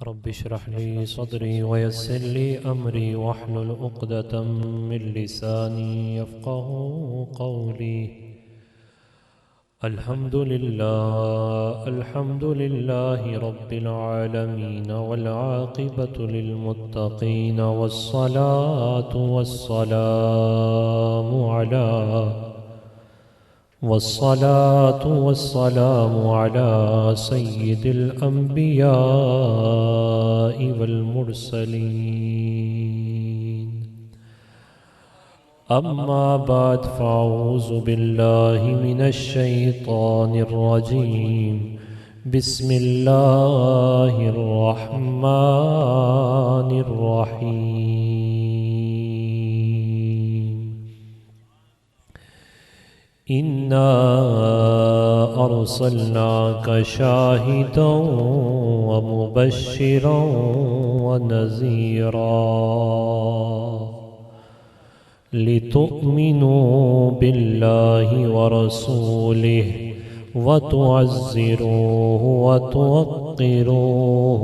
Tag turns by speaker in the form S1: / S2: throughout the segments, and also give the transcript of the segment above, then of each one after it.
S1: رب اشرح لي صدري ويسر لي أمري واحلل عقدة من لساني يفقه قولي. الحمد لله رب العالمين والعاقبة للمتقين والصلاة والسلام على سيد الأنبياء والمرسلين. أما بعد فأعوذ بالله من الشيطان الرجيم. بسم الله الرحمن الرحيم. إنا أرسلناك شاهدا ومبشرا ونذيرا لتؤمنوا بالله ورسوله وتعزروه وتوقروه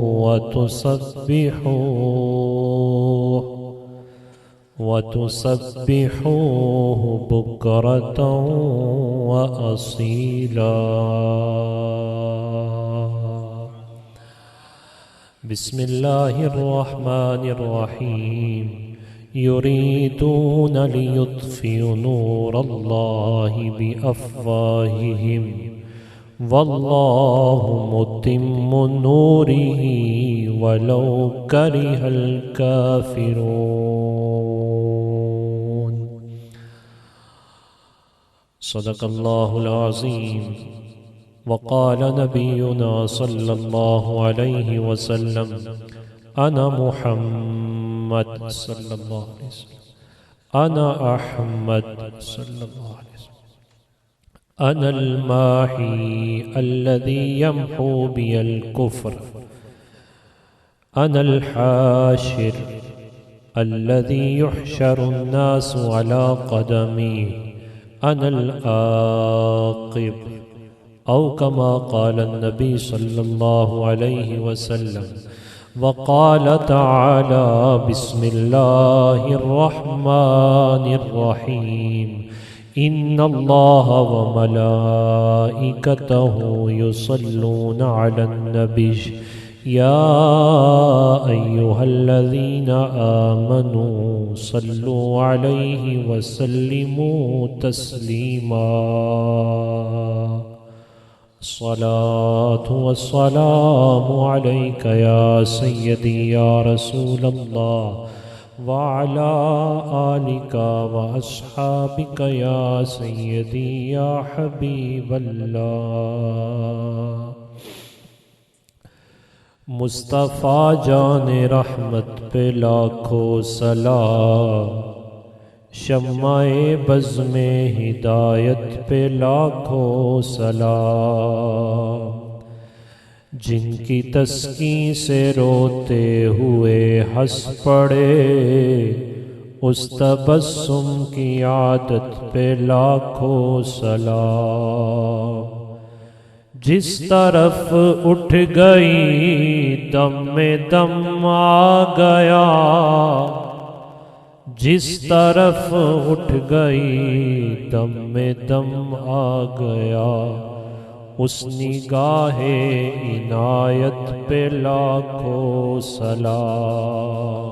S1: وتسبحوه بكرة وأصيلا. بسم الله الرحمن الرحيم. يريدون ليطفئوا نور الله بأفواههم والله متم نوره ولو كره الكافرون. صدق الله العظيم. وقال نبينا صلى الله عليه وسلم: أنا محمد صلى الله عليه وسلم، أنا أحمد صلى الله عليه وسلم، أنا الماحي الذي يمحو بي الكفر، أنا الحاشر الذي يحشر الناس على قدمي، أنا العاقب، أو كما قال النبي صلى الله عليه وسلم. وقال تعالى: بسم الله الرحمن الرحيم. إن الله وملائكته يصلون على النبي يا أيها الذين آمنوا صلوا عليه وسلموا تسليما. الصلاة والسلام عليك يا سيدي يا رسول الله وعلى آلك وأصحابك يا سيدي يا حبيب الله. مصطفیٰ جان رحمت پہ لاکھوں سلام، شمع بزم ہدایت پہ لاکھوں سلام، جن کی تسکین سے روتے ہوئے ہنس پڑے، اس تبسم کی عادت پہ لاکھوں سلام. جس طرف اٹھ گئی دم میں دم آ گیا، جس طرف اٹھ گئی دم میں دم آ گیا، اس نگاہ عنایت پہ لاکھوں سلام.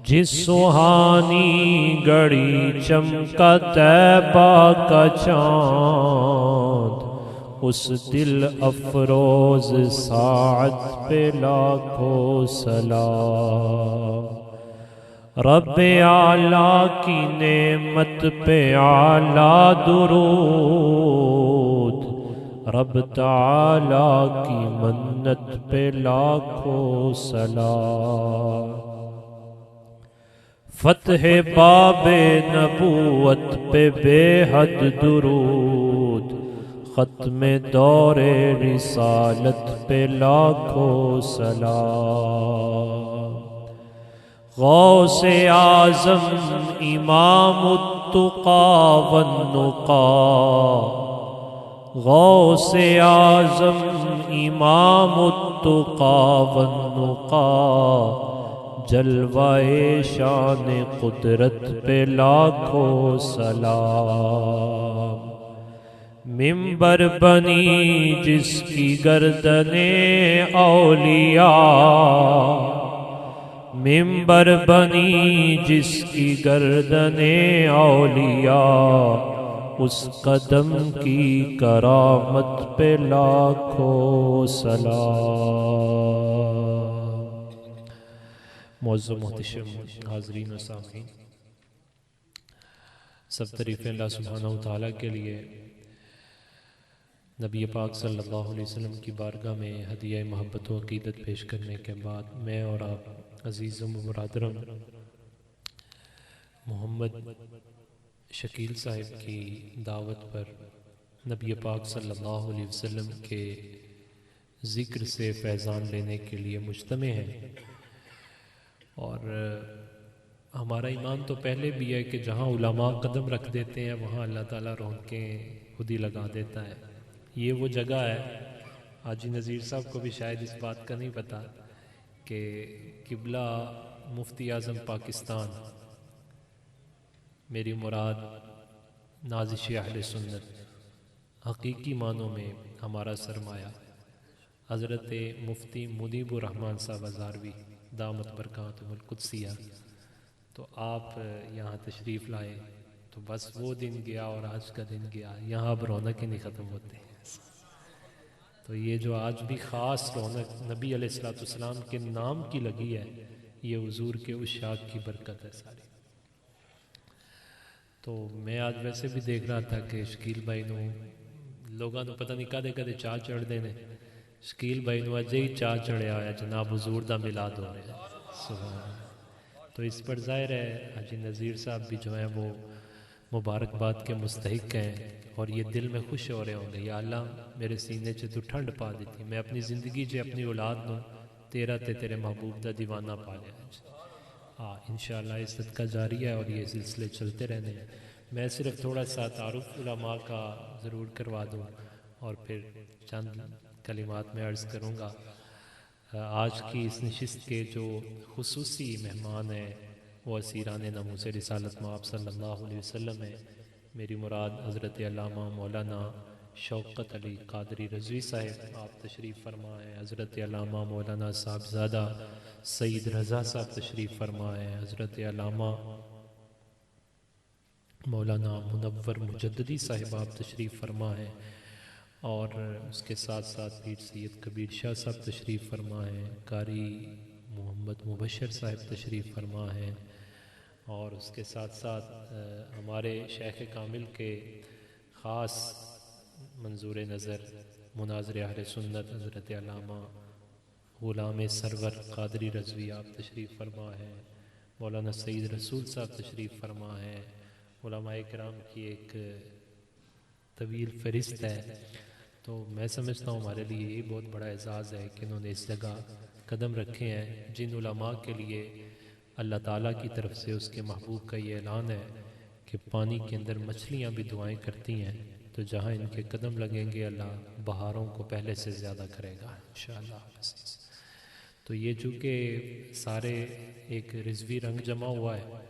S1: جس سہانی گھڑی چمکا طیبہ کا چاند، اس دل افروز ساعت پہ لاکھوں سلام. رب اعلیٰ کی نعمت پہ اعلیٰ درود، رب تعالیٰ کی منت پہ لاکھوں سلام. فتح باب نبوت پہ بے حد درود، ختم دور رسالت پہ لاکھوں سلام. غوث اعظم امام التقا والنقا، غوث اعظم امام التقا والنقا، جلوائے شان قدرت پہ لاکھوں سلام۔ منبر بنی جس کی گردنیں اولیاء، منبر بنی جس کی گردنیں اولیاء، اس قدم کی کرامت پہ لاکھوں سلام۔ معزز محتشم حاضرین و سامعین، سب تعریفیں اللہ سبحانہ وتعالیٰ کے لیے۔ نبی پاک صلی اللہ علیہ وسلم کی بارگاہ میں ہدیہ محبت و عقیدت پیش کرنے کے بعد میں اور آپ عزیزم و برادرم محمد شکیل صاحب کی دعوت پر نبی پاک صلی اللہ علیہ وسلم کے ذکر سے فیضان لینے کے لیے مجتمع ہیں، اور ہمارا ایمان تو پہلے بھی ہے کہ جہاں علماء قدم رکھ دیتے ہیں وہاں اللہ تعالیٰ رونقیں خود ہی لگا دیتا ہے۔ یہ وہ جگہ ہے، حاجی نذیر صاحب کو بھی شاید اس بات کا نہیں پتہ کہ قبلہ مفتی اعظم پاکستان، میری مراد نازش اہل سنت، حقیقی معنوں میں ہمارا سرمایہ حضرت مفتی منیب الرحمن صاحب ہزاروی دامت برکاتہم القدسیہ، تو آپ یہاں تشریف لائے تو بس وہ دن گیا اور آج کا دن گیا، یہاں اب رونق ہی نہیں ختم ہوتے۔ تو یہ جو آج بھی خاص رونق نبی علیہ السلام کے نام کی لگی ہے، یہ حضور کے عشاق کی برکت ہے ساری۔ تو میں آج ویسے بھی دیکھ رہا تھا کہ شکیل بھائی نو لوگاں نو پتہ نہیں کدے کدے چاہ چڑھ دے نے، شکیل بھائی نو اجے ہی چاہ چڑھیا ہے جناب حضور دا میلاد ہو رہا ہے، سبحان اللہ۔ تو اس پر ظاہر ہے حاجی نذیر صاحب بھی جو ہیں وہ مبارکباد کے مستحق ہیں، اور یہ دل میں خوش ہو رہے ہوں گے، یا اللہ میرے سینے چ تو ٹھنڈ پا دیتی، میں اپنی زندگی چ اپنی اولاد نو تیرا تے تیرے محبوب دا دیوانہ پا لیا۔ ہاں انشاءاللہ یہ صدقہ جاری ہے اور یہ سلسلے چلتے رہنے ہیں۔ میں صرف تھوڑا سا تعارف علماء کا ضرور کروا دوں اور پھر چند کلمات میں عرض کروں گا۔ آج کی اس نشست کے جو خصوصی مہمان ہیں وہ اسیران ناموس رسالت مآب صلی اللہ علیہ وسلم ہیں۔ میری مراد حضرت علامہ مولانا شوکت علی قادری رضوی صاحب، آپ تشریف فرما ہیں۔ حضرت علامہ مولانا صاحبزادہ سید رضا صاحب تشریف فرما ہیں۔ حضرت علامہ مولانا منور مجددی صاحب آپ تشریف فرما ہیں، اور اس کے ساتھ ساتھ پیر سید کبیر شاہ صاحب تشریف فرما ہیں، قاری محمد مبشر صاحب تشریف فرما ہیں، اور اس کے ساتھ ساتھ ہمارے شیخ کامل کے خاص منظور نظر مناظر اہل سنت حضرت علامہ غلام سرور قادری رضوی آپ تشریف فرما ہیں، مولانا سید رسول صاحب تشریف فرما ہیں۔ علماء کرام کی ایک طویل فہرست ہے، تو میں سمجھتا ہوں ہمارے لیے یہ بہت بڑا اعزاز ہے کہ انہوں نے اس جگہ قدم رکھے ہیں، جن علماء کے لیے اللہ تعالیٰ کی طرف سے اس کے محبوب کا یہ اعلان ہے کہ پانی کے اندر مچھلیاں بھی دعائیں کرتی ہیں، تو جہاں ان کے قدم لگیں گے اللہ بہاروں کو پہلے سے زیادہ کرے گا انشاءاللہ۔ تو یہ چونکہ سارے ایک رضوی رنگ جمع ہوا ہے،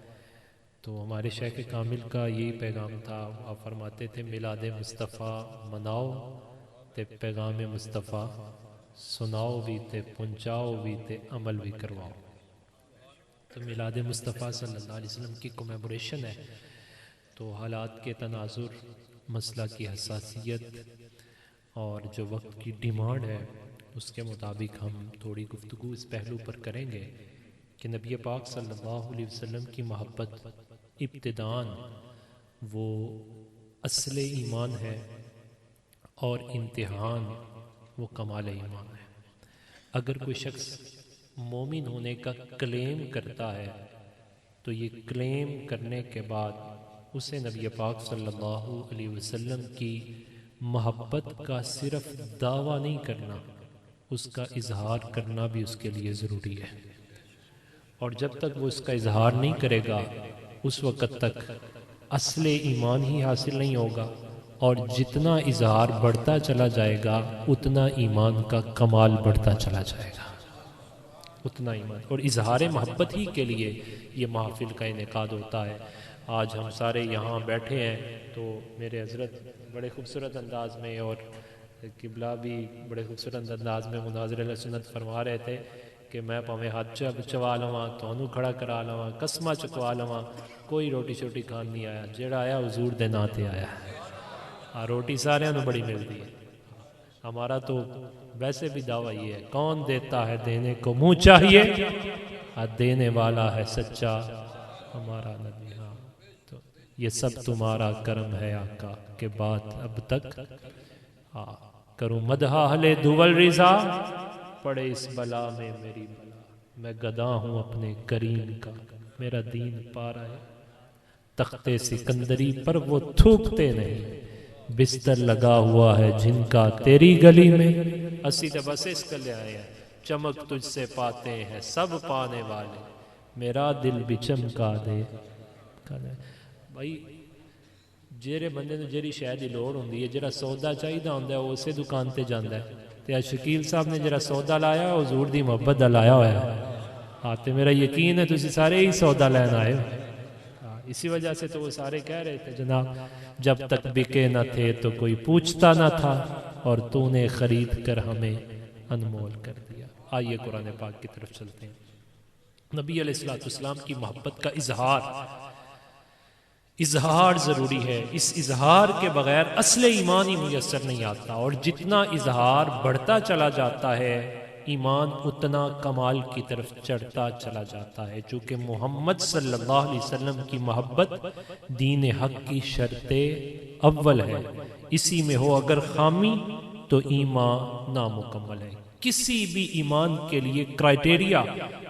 S1: تو ہمارے شیخ کامل کا یہی پیغام تھا، آپ فرماتے تھے میلاد مصطفیٰ مناؤ تے پیغام مصطفیٰ سناؤ بھی تے پہنچاؤ بھی تے عمل بھی کرواؤ۔ تو میلاد مصطفیٰ صلی اللہ علیہ وسلم کی کمیموریشن ہے، تو حالات کے تناظر، مسئلہ کی حساسیت اور جو وقت کی ڈیمانڈ ہے اس کے مطابق ہم تھوڑی گفتگو اس پہلو پر کریں گے کہ نبی پاک صلی اللہ علیہ وسلم کی محبت ابتداً وہ اصل ایمان ہے اور امتحان وہ کمال ایمان ہے۔ اگر کوئی شخص مومن ہونے کا کلیم کرتا ہے تو یہ کلیم کرنے کے بعد اسے نبی پاک صلی اللہ علیہ وسلم کی محبت کا صرف دعویٰ نہیں کرنا، اس کا اظہار کرنا بھی اس کے لیے ضروری ہے، اور جب تک وہ اس کا اظہار نہیں کرے گا اس وقت تک اصل ایمان ہی حاصل نہیں ہوگا اور جتنا اظہار بڑھتا چلا جائے گا اتنا ایمان کا کمال بڑھتا چلا جائے گا، اتنا ایمان۔ اور اظہار محبت ہی کے لیے یہ محفل کا انعقاد ہوتا ہے۔ آج ہم سارے یہاں بیٹھے ہیں تو میرے حضرت بڑے خوبصورت انداز میں اور قبلہ بھی بڑے خوبصورت انداز میں مناظر علیہ سنت فرما رہے تھے کہ میں پاویں ہاتھ چوا لواں تھانوں کھڑا کرا لواں قسمہ چکوا لواں، کوئی روٹی شوٹی کھان نہیں آیا، جیڑا آیا حضور دے ناں تے آیا۔ روٹی سارے نوں بڑی ملتی ہے، ہمارا تو ویسے بھی دعویٰ یہ ہے، کون دیتا ہے دینے کو منہ چاہیے، دینے والا ہے سچا ہمارا نبی۔ ہاں تو یہ سب تمہارا کرم ہے آقا کہ بات اب تک کروں مدح اہل دول رضا، پڑے اس بلا میں میری بلا، میں گدا ہوں اپنے کریم کا، میرا دین پارا ہے تخت سکندری پر وہ تھوکتے نہیں، بستر لگا ہوا ہے جن کا تیری گلی میں، اسی تے بس اس کلے آئے ہیں، چمک تجھ سے پاتے ہیں سب پانے والے، میرا دل بھی چمکا دے۔ بھائی جیرے بندے نو جیری شے دی لوڑ ہوندی ہے، جیرا سودا چاہیدا ہوندا ہے وہ اسے دکان تے جاندا ہے، تے شکیل صاحب نے جیرا سودا لایا ہے حضور دی محبت دا لایا ہوا ہے۔ ہاں تے میرا یقین ہے تسی سارے ہی سودا لین آئے ہو، اسی وجہ سے تو وہ سارے کہہ رہے تھے جناب جب تک بکے نہ تھے تو کوئی پوچھتا نہ تھا، اور تو نے خرید کر ہمیں انمول کر دیا۔ آئیے قرآن پاک کی طرف چلتے ہیں۔ نبی علیہ السلام کی محبت کا اظہار ضروری ہے، اس اظہار کے بغیر اصل ایمان ہی میسر نہیں آتا، اور جتنا اظہار بڑھتا چلا جاتا ہے ایمان اتنا کمال کی طرف چڑھتا چلا جاتا ہے، چونکہ محمد صلی اللہ علیہ وسلم کی محبت دین حق کی شرط اول ہے، اسی میں ہو اگر خامی تو ایمان نامکمل ہے۔ کسی بھی ایمان کے لیے کرائٹیریا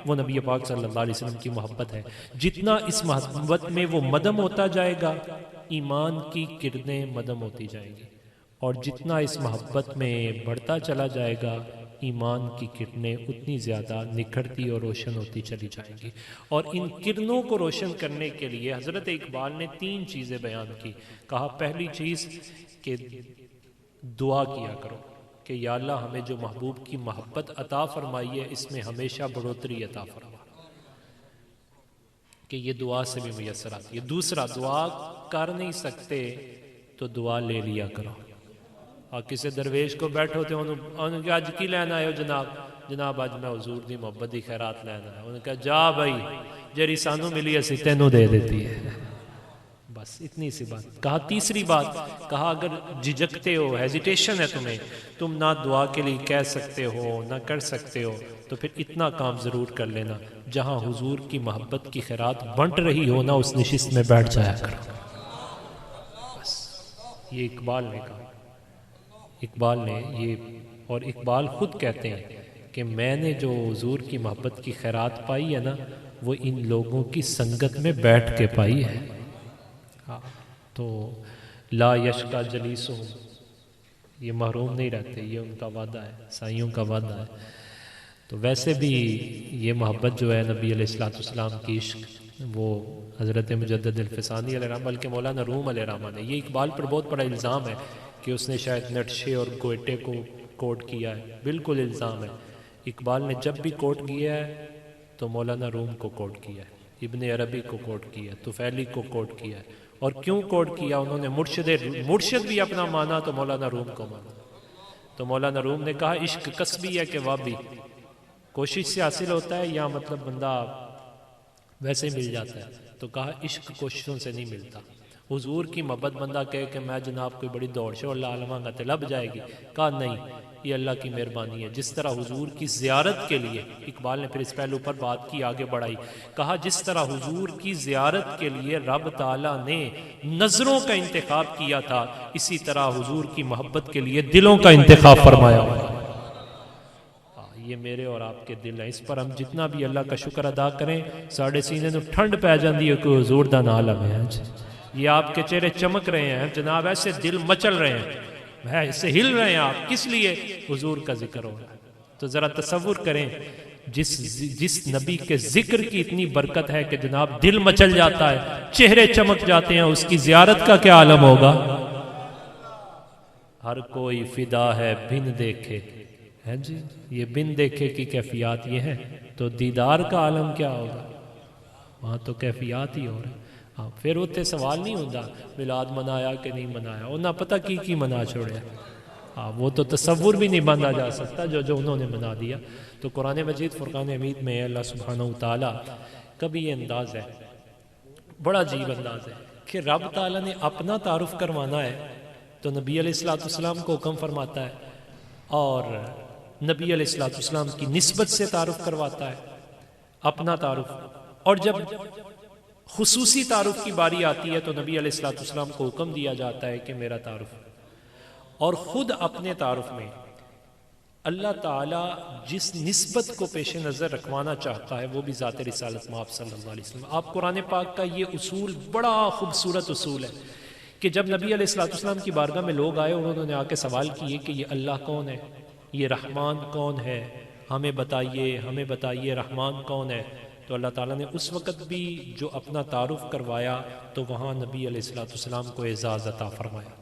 S1: وہ نبی پاک صلی اللہ علیہ وسلم کی محبت ہے، جتنا اس محبت میں وہ مدم ہوتا جائے گا ایمان کی کرنیں مدم ہوتی جائیں گی، اور جتنا اس محبت میں بڑھتا چلا جائے گا ایمان کی کرنیں اتنی زیادہ نکھرتی اور روشن ہوتی چلی جائیں گی۔ اور ان کرنوں کو روشن کرنے کے لیے حضرت اقبال نے 3 چیزیں بیان کی۔ کہا پہلی چیز کہ دعا کیا کرو کہ یا اللہ ہمیں جو محبوب کی محبت عطا فرمائی ہے اس میں ہمیشہ بڑھوتری عطا فرما، کہ یہ دعا سے بھی میسر آتی ہے۔ دوسرا، دعا کر نہیں سکتے تو دعا لے لیا کرو، اور کسی درویش کو بیٹھو تو انہوں کہ آج کی لینا آئے ہو جناب آج میں حضور دی محبت دی خیرات لینا ہے، انہوں نے کہا جا بھائی جری سانو ملی اسی تینوں دے دیتی ہے، بس اتنی سی بات۔ کہا تیسری بات، کہا اگر جھجکتے ہو، ہیزیٹیشن ہے تمہیں، تم نہ دعا کے لیے کہہ سکتے ہو نہ کر سکتے ہو، تو پھر اتنا کام ضرور کر لینا، جہاں حضور کی محبت کی خیرات بنٹ رہی ہو نا اس نشست میں بیٹھ جایا کرو۔ بس یہ اقبال نے کہا، اقبال نے یہ، اور اقبال خود کہتے ہیں کہ میں نے جو حضور کی محبت کی خیرات پائی ہے نا وہ ان لوگوں کی سنگت میں بیٹھ کے پائی ہے۔ تو لا یشکا جلیسہم، یہ محروم نہیں رہتے، یہ ان کا وعدہ ہے، سائیوں کا وعدہ ہے۔ تو ویسے بھی یہ محبت جو ہے نبی علیہ السلام کی عشق، وہ حضرت مجدد الفسانی علیہ الرحمہ بلکہ مولانا روم علیہ الرحمہ نے، یہ اقبال پر بہت بڑا الزام ہے کہ اس نے شاید نٹشے اور گوئٹے کو کوٹ کیا ہے، بالکل الزام ہے۔ اقبال نے جب بھی کوٹ کیا ہے تو مولانا روم کو کوٹ کیا ہے، ابن عربی کو کوٹ کیا ہے، طفیلی کو کوٹ کیا ہے۔ اور کیوں کوٹ کیا؟ انہوں نے مرشد بھی اپنا مانا تو مولانا روم کو مانا۔ تو مولانا روم نے کہا عشق کسبی ہے کہ وابی، کوشش سے حاصل ہوتا ہے یا مطلب بندہ ویسے مل جاتا ہے؟ تو کہا عشق کوششوں سے نہیں ملتا۔ حضور کی محبت بندہ کہے کہ میں جناب کوئی بڑی دوڑ شوڑ لا لواں گا تو لب جائے گی، کہا نہیں، یہ اللہ کی مہربانی ہے۔ جس طرح حضور کی زیارت کے لیے، اقبال نے پھر اس پہلو پر بات کی، آگے بڑھائی، کہا جس طرح حضور کی زیارت کے لیے رب تعالیٰ نے نظروں کا انتخاب کیا تھا، اسی طرح حضور کی محبت کے لیے دلوں کا انتخاب فرمایا۔ یہ میرے اور آپ کے دل ہیں، اس پر ہم جتنا بھی اللہ کا شکر ادا کریں ساڑھے سینے نو ٹھنڈ پہ جاندی ہے کہ حضور دا نام لویں۔ یہ آپ کے چہرے چمک رہے ہیں جناب، ایسے دل مچل رہے ہیں، ایسے ہل رہے ہیں آپ، کس لیے؟ حضور کا ذکر ہو رہا ہے۔ تو ذرا تصور کریں جس نبی کے ذکر کی اتنی برکت ہے کہ جناب دل مچل جاتا ہے، چہرے چمک جاتے ہیں، اس کی زیارت کا کیا عالم ہوگا؟ ہر کوئی فدا ہے بن دیکھے. ہے جی، یہ بن دیکھے کی کیفیات یہ ہیں، تو دیدار کا عالم کیا ہوگا؟ وہاں تو کیفیات ہی ہو رہا. ہاں پھر اتنے سوال نہیں ہوتا میلاد منایا کہ نہیں منایا، انہاں پتہ کی منا چھوڑیا. ہاں وہ تو تصور بھی نہیں باندھا جا سکتا جو انہوں نے بنا دیا. تو قرآن مجید فرقان حمید میں اللہ سبحانہ وتعالیٰ کا بھی یہ انداز ہے، بڑا عجیب انداز ہے کہ رب تعالیٰ نے اپنا تعارف کروانا ہے تو نبی علیہ السلام کو حکم فرماتا ہے، اور نبی علیہ السلام کی نسبت سے تعارف کرواتا ہے اپنا تعارف. اور جب خصوصی تعارف کی باری آتی ہے تو نبی علیہ السلام کو حکم دیا جاتا ہے کہ میرا تعارف. اور خود اپنے تعارف میں اللہ تعالیٰ جس نسبت کو پیش نظر رکھوانا چاہتا ہے وہ بھی ذات رسالت مآب صلی اللہ علیہ وسلم. آپ قرآن پاک کا یہ اصول بڑا خوبصورت اصول ہے کہ جب نبی علیہ السلام کی بارگاہ میں لوگ آئے اور انہوں نے آ کے سوال کیے کہ یہ اللہ کون ہے، یہ رحمان کون ہے، ہمیں بتائیے رحمان کون ہے، تو اللہ تعالیٰ نے اس وقت بھی جو اپنا تعارف کروایا تو وہاں نبی علیہ السلام کو اعزاز عطا فرمایا.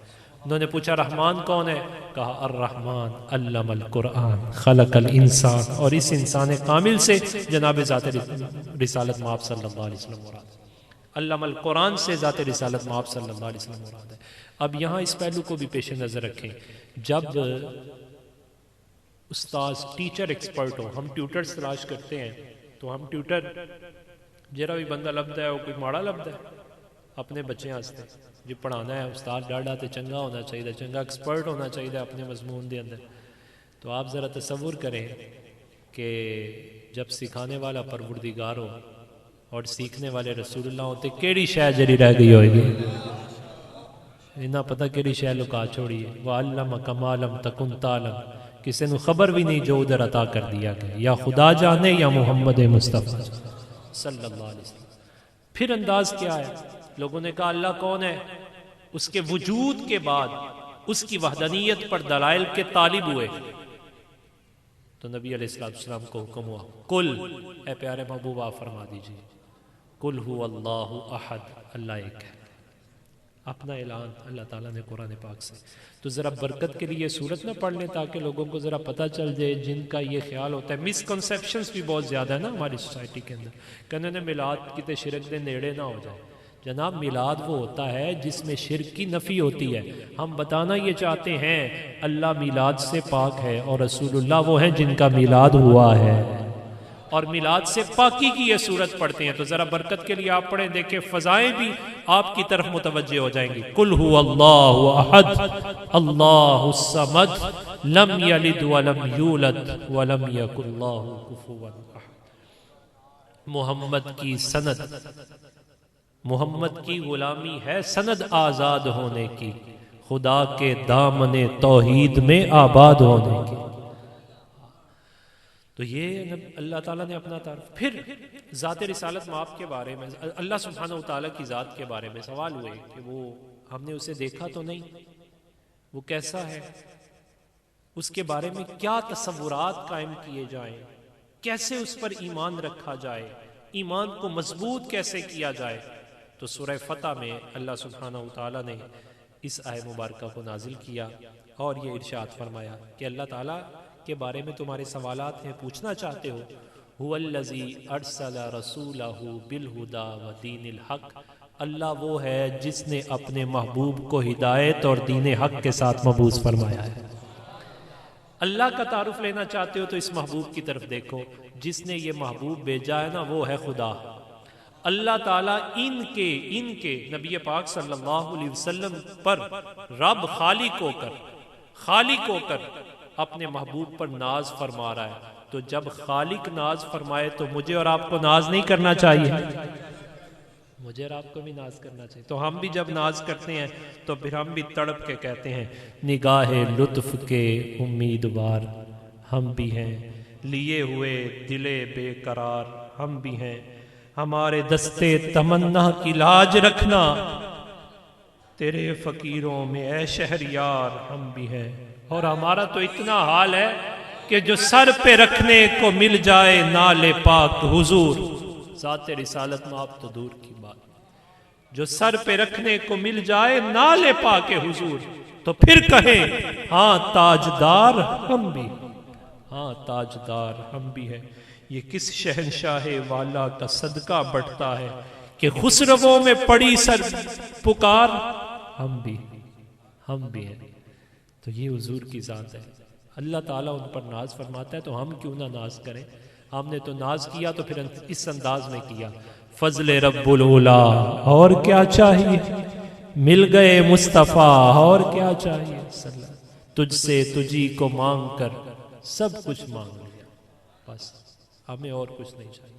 S1: انہوں نے پوچھا رحمان کون ہے، کہا الرحمن علم القرآن خلق الانسان، اور اس انسان کامل سے جناب ذات رسالت مآب صلی اللہ علیہ وسلم مراد ہے. علم القرآن سے ذات رسالت مآب صلی اللہ علیہ وسلم مراد ہے. اب یہاں اس پہلو کو بھی پیش نظر رکھیں، جب استاذ ٹیچر ایکسپرٹ ہو، ہم ٹیوٹرز تلاش کرتے ہیں تو ہم ٹیوٹر جرا بھی بندہ لبدا ہے وہ کوئی ماڑا لبدا ہے اپنے بچے واسطے جی پڑھانا ہے استاد ڈاڈا تے چنگا ہونا چاہیے، چنگا ایکسپرٹ ہونا چاہیے اپنے مضمون دے اندر. تو آپ ذرا تصور کریں کہ جب سکھانے والا پروردگار ہو اور سیکھنے والے رسول اللہ ہوتے کیڑی شے جڑی رہ گئی ہوئے گی، انہاں پتہ کیڑی شے لکا چھوڑی ہے. وَعَلَّمَكَ مَا لَمْ تَكُنْ تَعْلَمْ، کسی نے خبر بھی نہیں جو ادھر عطا کر دیا گیا، یا خدا جانے یا محمد مصطفیٰ صلی اللہ علیہ وسلم. پھر انداز کیا ہے، لوگوں نے کہا اللہ کون ہے، اس کے وجود کے بعد اس کی وحدانیت پر دلائل کے طالب ہوئے تو نبی علیہ السلام کو حکم ہوا کل، اے پیارے محبوب آپ فرما دیجئے کل هو اللہ احد، اللہ ایک ہے. اپنا اعلان اللہ تعالیٰ نے قرآن پاک سے. تو ذرا برکت کے لیے سورت نہ پڑھ لیں تاکہ لوگوں کو ذرا پتہ چل جائے جن کا یہ خیال ہوتا ہے. مسکنسیپشنز بھی بہت زیادہ ہے نا ہماری سوسائٹی کے اندر، کہنے نے میلاد کتے شرک دے نیڑے نہ ہو جائے. جناب میلاد وہ ہوتا ہے جس میں شرک کی نفی ہوتی ہے. ہم بتانا یہ چاہتے ہیں اللہ میلاد سے پاک ہے اور رسول اللہ وہ ہیں جن کا میلاد ہوا ہے، اور میلاد سے پاکی کی یہ صورت پڑھتے ہیں. تو ذرا برکت کے لیے آپ پڑھیں، دیکھیں فضائیں بھی آپ کی طرف متوجہ ہو جائیں گی. قل هو اللہ احد اللہ الصمد لم یلد ولم یولد ولم یکن له کفوا احد. محمد کی سند، محمد کی غلامی ہے سند آزاد ہونے کی، خدا کے دامن توحید میں آباد ہونے کی. تو یہ اللہ تعالیٰ نے اپنا تعارف. پھر ذات رسالت مآب کے بارے میں اللہ سبحانہ وتعالیٰ کی ذات کے بارے میں سوال ہوئے کہ وہ ہم نے اسے دیکھا تو نہیں، وہ کیسا ہے، اس کے بارے میں کیا تصورات قائم کیے جائیں، کیسے اس پر ایمان رکھا جائے، ایمان کو مضبوط کیسے کیا جائے. تو سورہ فتح میں اللہ سبحانہ وتعالیٰ نے اس آیت مبارکہ کو نازل کیا اور یہ ارشاد فرمایا کہ اللہ تعالیٰ کے بارے میں تمہارے سوالات ہیں، پوچھنا چاہتے ہو. هو الذی ارسل رسولہ بالہدی ودین الحق، اللہ وہ ہے جس نے اپنے محبوب کو ہدایت اور دین حق کے ساتھ مبعوث فرمایا ہے. اللہ کا تعارف لینا چاہتے ہو تو اس محبوب کی طرف دیکھو، جس نے یہ محبوب بھیجا ہے نا وہ ہے خدا. اللہ تعالیٰ ان کے نبی پاک صلی اللہ علیہ وسلم پر رب خالق ہو کر اپنے محبوب پر ناز فرما رہا ہے. تو جب خالق ناز فرمائے تو مجھے اور آپ کو ناز نہیں کرنا چاہیے، مجھے اور آپ کو بھی ناز کرنا چاہیے. تو ہم بھی جب ناز کرتے ہیں تو پھر ہم بھی تڑپ کے کہتے ہیں نگاہ لطف کے امیدوار ہم بھی ہیں، لیے ہوئے دلے بے قرار ہم بھی ہیں، ہمارے دستے تمنا کی لاج رکھنا، تیرے فقیروں میں اے شہریار ہم بھی ہیں. اور ہمارا تو اتنا حال ہے کہ جو سر پہ رکھنے کو مل جائے نال پاک حضور، ذات رسالت مآب تو دور کی بات. جو سر پہ رکھنے کو مل جائے نالے پا کے حضور، تو پھر کہیں ہاں تاجدار ہم بھی، ہاں تاجدار ہم بھی ہیں۔ یہ کس شہنشاہ والا کا صدقہ بٹتا ہے کہ خسرووں میں پڑی سر پکار، ہم بھی ہیں۔ تو یہ حضور کی ذات ہے۔ اللہ تعالیٰ ان پر ناز فرماتا ہے تو ہم کیوں نہ ناز کریں؟ ہم نے تو ناز کیا تو پھر اس انداز میں کیا، فضل رب العلا اور کیا چاہیے، مل گئے مصطفیٰ اور کیا چاہیے، تجھ سے تجھی کو مانگ کر سب کچھ مانگ لیا، بس ہمیں اور کچھ نہیں چاہیے۔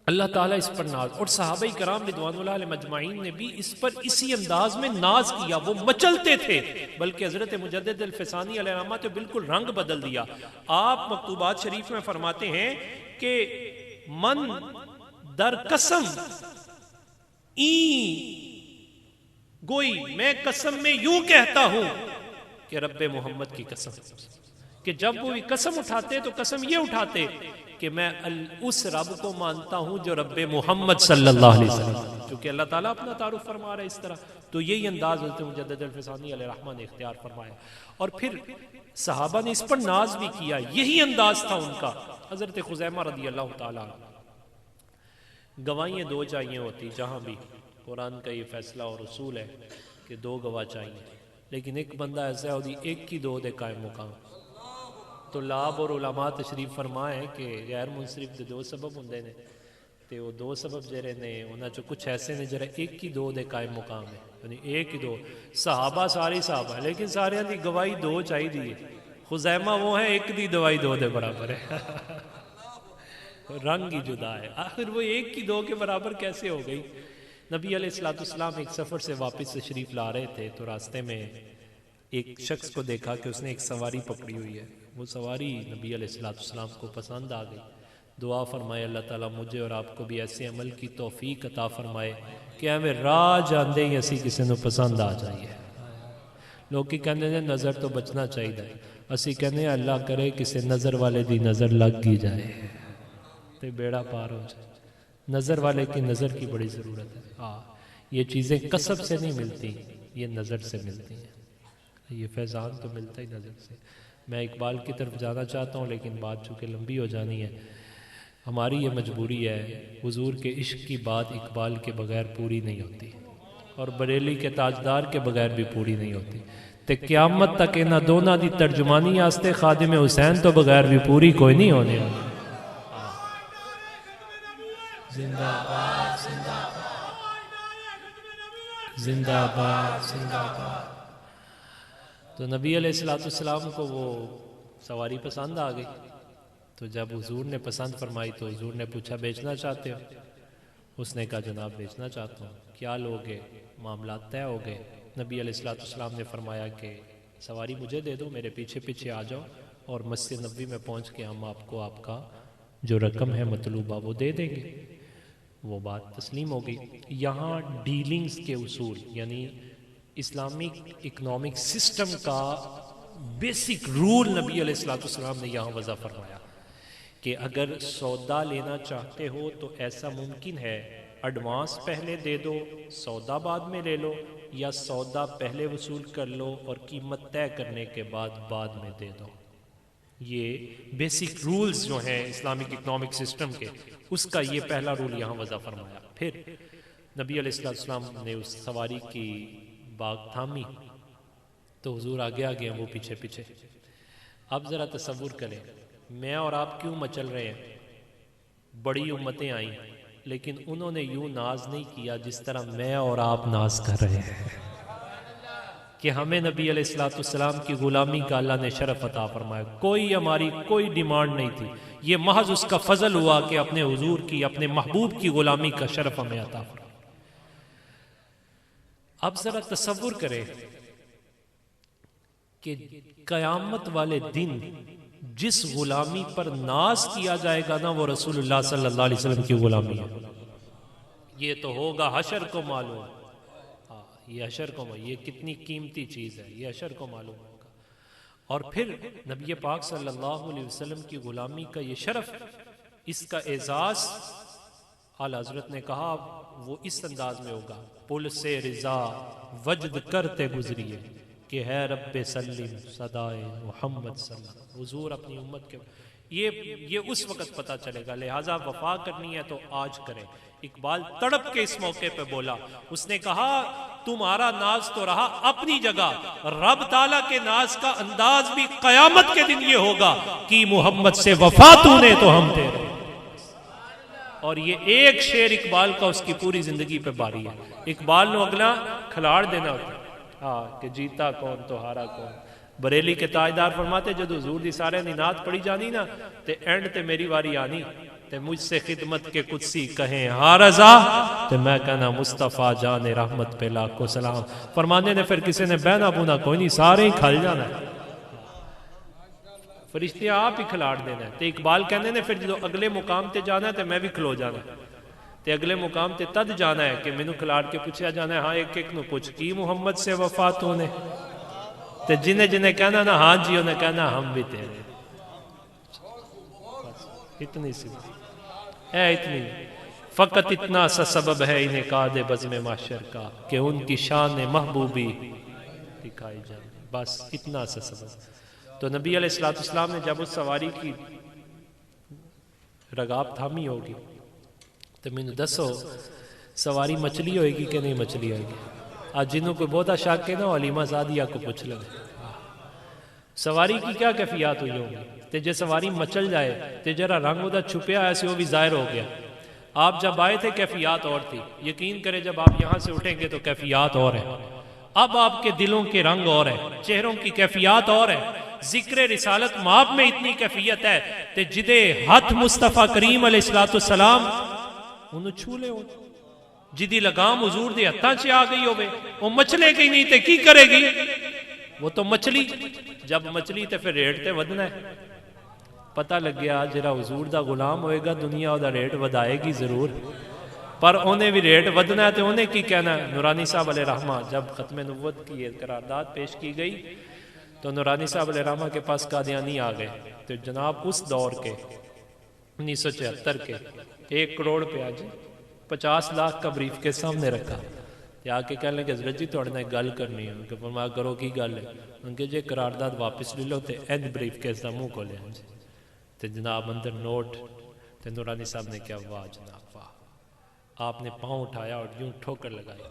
S1: اللہ تعالیٰ اس پر ناز، اور صحابہ کرام رضوان اللہ علیہ مجمعین نے بھی اس پر اسی انداز میں ناز کیا، وہ مچلتے تھے۔ بلکہ حضرت مجدد الفسانی علیہ الرحمہ تو بالکل رنگ بدل دیا۔ آپ مکتوبات شریف میں فرماتے ہیں کہ من در قسم گوئی، میں قسم میں یوں کہتا ہوں کہ رب محمد کی قسم، کہ جب وہ قسم اٹھاتے تو قسم یہ اٹھاتے کہ میں اس رب کو مانتا ہوں جو رب محمد صلی اللہ علیہ وسلم، چونکہ اللہ تعالیٰ اپنا تعارف فرما رہا ہے اس طرح۔ تو یہی انداز حضرت مجدد الفسانی علیہ الرحمہ نے اختیار فرمایا، اور پھر صحابہ نے اس پر ناز بھی کیا، یہی انداز تھا ان کا۔ حضرت خزیمہ رضی اللہ تعالیٰ، گواہیاں دو چاہیے ہوتی جہاں بھی، قرآن کا یہ فیصلہ اور اصول ہے کہ دو گواہ چاہیے، لیکن ایک بندہ ایسا ہوتی ایک کی دو دے قائم مقام۔ تو لاب اور علماء تشریف فرمائے کہ غیر منصرف دے دو سبب ہوندے نے، تے وہ دو سبب جڑے نے انہاں چ کچھ ایسے نے جڑے ایک کی دو دے قائم مقام ہے، یعنی ایک ہی دو صحابہ، ساری صحابہ، لیکن سارے دی گواہی دو چاہی دی ہے۔ خزیمہ وہ ہے ایک دی گواہی دو دے برابر ہے، رنگ ہی جدا ہے، آخر وہ ایک کی دو کے برابر کیسے ہو گئی؟ نبی علیہ السلام ایک سفر سے واپس تشریف لا رہے تھے، تو راستے میں ایک شخص کو دیکھا کہ اس نے ایک سواری پکڑی ہوئی ہے۔ وہ سواری نبی علیہ السلام کو پسند آ گئی۔ دعا فرمائے اللہ تعالیٰ مجھے اور آپ کو بھی ایسے عمل کی توفیق عطا فرمائے کہ ہمیں راہ جاندے ہی اسی کسی نے پسند آ جائیے۔ لوگ کی کہنے ہیں نظر تو بچنا چاہیے، اسی کہنے ہیں اللہ کرے کسی نظر والے دی نظر لگ گی جائے تے بیڑا پار ہو جائے۔ نظر والے کی نظر کی بڑی ضرورت ہے۔ یہ چیزیں کسب سے نہیں ملتی، یہ نظر سے ملتی ہیں۔ یہ فیضان تو ملتا ہی نظر سے۔ میں اقبال کی طرف جانا چاہتا ہوں لیکن بات چونکہ لمبی ہو جانی ہے، ہماری یہ مجبوری ہے، حضور کے عشق کی بات اقبال کے بغیر پوری نہیں ہوتی، اور بریلی کے تاجدار کے بغیر بھی پوری نہیں ہوتی، تے قیامت تک انہاں دونوں دی ترجمانی آستے خادم حسین تو بغیر بھی پوری کوئی نہیں ہونے والی۔ زندہ باد، زندہ باد، زندہ باد، زندہ باد۔ تو نبی علیہ السلام کو وہ سواری پسند آ گئی، تو جب حضور نے پسند فرمائی تو حضور نے پوچھا بیچنا چاہتے ہو؟ اس نے کہا جناب بیچنا چاہتا ہوں۔ کیا لوگے؟ معاملات طے ہو گئے۔ نبی علیہ السلام نے فرمایا کہ سواری مجھے دے دو، میرے پیچھے پیچھے آ جاؤ، اور مسجد نبوی میں پہنچ کے ہم آپ کو آپ کا جو رقم ہے مطلوبہ وہ دے دیں گے۔ وہ بات تسلیم ہو گئی۔ یہاں ڈیلنگز کے اصول، یعنی اسلامک اکنامک سسٹم کا بیسک رول نبی علیہ السلام نے یہاں وضع فرمایا کہ اگر سودا لینا چاہتے ہو تو ایسا ممکن ہے ایڈوانس پہلے دے دو، سودا بعد میں لے لو، یا سودا پہلے وصول کر لو اور قیمت طے کرنے کے بعد میں دے دو۔ یہ بیسک رولز جو ہیں اسلامک اکنامک سسٹم کے، اس کا یہ پہلا رول یہاں وضع فرمایا۔ پھر نبی علیہ السلام نے اس سواری کی باغ تھامی تو حضور آگے آگے ہیں، وہ پیچھے پیچھے۔ اب ذرا تصور کریں، میں اور آپ کیوں مچل رہے ہیں؟ بڑی امتیں آئیں لیکن انہوں نے یوں ناز نہیں کیا جس طرح میں اور آپ ناز کر رہے ہیں کہ ہمیں نبی علیہ السلام کی غلامی کا اللہ نے شرف عطا فرمایا۔ کوئی ہماری کوئی ڈیمانڈ نہیں تھی، یہ محض اس کا فضل ہوا کہ اپنے حضور کی، اپنے محبوب کی غلامی کا شرف ہمیں عطا فرمایا۔ اب ذرا تصور کریں کہ قیامت والے دن جس غلامی پر ناز کیا جائے گا نا، وہ رسول اللہ صلی اللہ علیہ وسلم کی غلامی ہے۔ یہ تو ہوگا حشر کو معلوم، یہ حشر کو معلوم، یہ کتنی قیمتی چیز ہے، یہ حشر کو معلوم ہوگا۔ اور پھر نبی پاک صلی اللہ علیہ وسلم کی غلامی کا یہ شرف، اس کا اعزاز اعلیٰ حضرت نے کہا وہ اس انداز میں ہوگا، پل سے رضا وجد کرتے گزریے کہ ہے رب سلم صدائے محمد صلی اللہ علیہ وسلم. حضور اپنی امت کے یہ اس وقت پتہ چلے گا. لہٰذا وفا کرنی ہے تو آج کریں. اقبال تڑپ کے اس موقع پہ بولا، اس نے کہا تمہارا ناز تو رہا اپنی جگہ، رب تعالیٰ کے ناز کا انداز بھی قیامت کے دن یہ ہوگا کہ محمد سے وفا تو نے تو ہم تیرے. اور یہ ایک شعر اقبال کا اس کی پوری زندگی پہ باری ہے. اقبال نے اگلا کھلاڑ دینا ہوتا کہ جیتا کون تو ہارا کون. بریلی کے تاجدار فرماتے جب حضور دی سارے نعت پڑھی جانی نا تے اینڈ تے میری واری آنی تے مجھ سے خدمت کے قدسی کہیں ہاں رضا تے میں کہنا مصطفیٰ جان رحمت پہ لاکھوں سلام. فرمانے نے پھر کسی نے بہنا بونا کوئی نہیں، سارے ہی کھل جانا ہے، فرشتے آپ ہی کھلاڑ دینا ہے. تے اقبال کہنے نے پھر جو اگلے مقام تے جانا ہے تے میں بھی کھلو جانا ہے. تے اگلے مقام تے تد جانا ہے کہ مینوں کھلاڑ کے پوچھا جانا ہے ہاں ایک ایک نو پوچھ کی محمد سے وفا تو نے. تے جنہیں جنہیں کہنا نا ہاں جی انہیں کہنا ہم بھی تیرے. اتنی سی ہے، اتنی فقط اتنا سا سبب ہے انعقاد بزم معاشر کا کہ ان کی شان محبوبی دکھائی جائے. بس اتنا سا سبب. تو نبی علیہ السلام نے جب اس سواری کی رگاب تھامی ہوگی تو میں نے دسو سواری مچلی ہوئے گی کہ نہیں مچلی ہوئے گی. آج جنہوں کو بہت شاک کے نا علیمہ زادیہ کو پوچھ لیں سواری کی کیا کیفیات ہوئی ہوگی. تے جے سواری مچل جائے تے جرا رنگ وہ دا چھپیا ایسے وہ بھی ظاہر ہو گیا. آپ جب آئے تھے کیفیات اور تھی، یقین کرے جب آپ یہاں سے اٹھیں گے تو کیفیات اور ہیں. اب آپ کے دلوں کے رنگ اور ہیں، چہروں کی کیفیات اور ہیں. ذکر رسالت ماب میں اتنی کیفیت ہے تے جدے ہاتھ مصطفیٰ کریم علیہ السلام انہوں چھو لے ہو، جدی لگام حضور دے ہتھاں چ آ گئی ہوئے وہ مچلے گئی نہیں تے کی کرے گی. وہ تو مچلی جب مچلی تے پھر ریٹ تے ودنا ہے. پتہ لگ گیا جرا حضور دا غلام ہوئے گا دنیا دا ریٹ ودائے گی ضرور، پر انہیں بھی ریٹ ودنا ہے تے انہیں کی کہنا ہے. نورانی صاحب علیہ رحمہ جب ختم نبوت کی قرارداد پیش کی گئی تو نورانی صاحب علیہ رحمہ کے پاس قادیانی آ گئے. تو جناب اس دور کے 1974 کے 1 کروڑ پہ آج 50 لاکھ کا بریف کے سامنے رکھا. آ کے کہنے لگے حضرت جی تھوڑے نے گل کرنی ہے. ان کے فرمایا کرو کی گل ہے. ان کے جے قرارداد واپس لے لو تے این بریف کیس دا منہ کھولے ہیں جی. تے جناب اندر نوٹ تے نورانی صاحب نے کیا واہ جناب واہ. آپ نے پاؤں اٹھایا اور یوں ٹھوکر لگائی.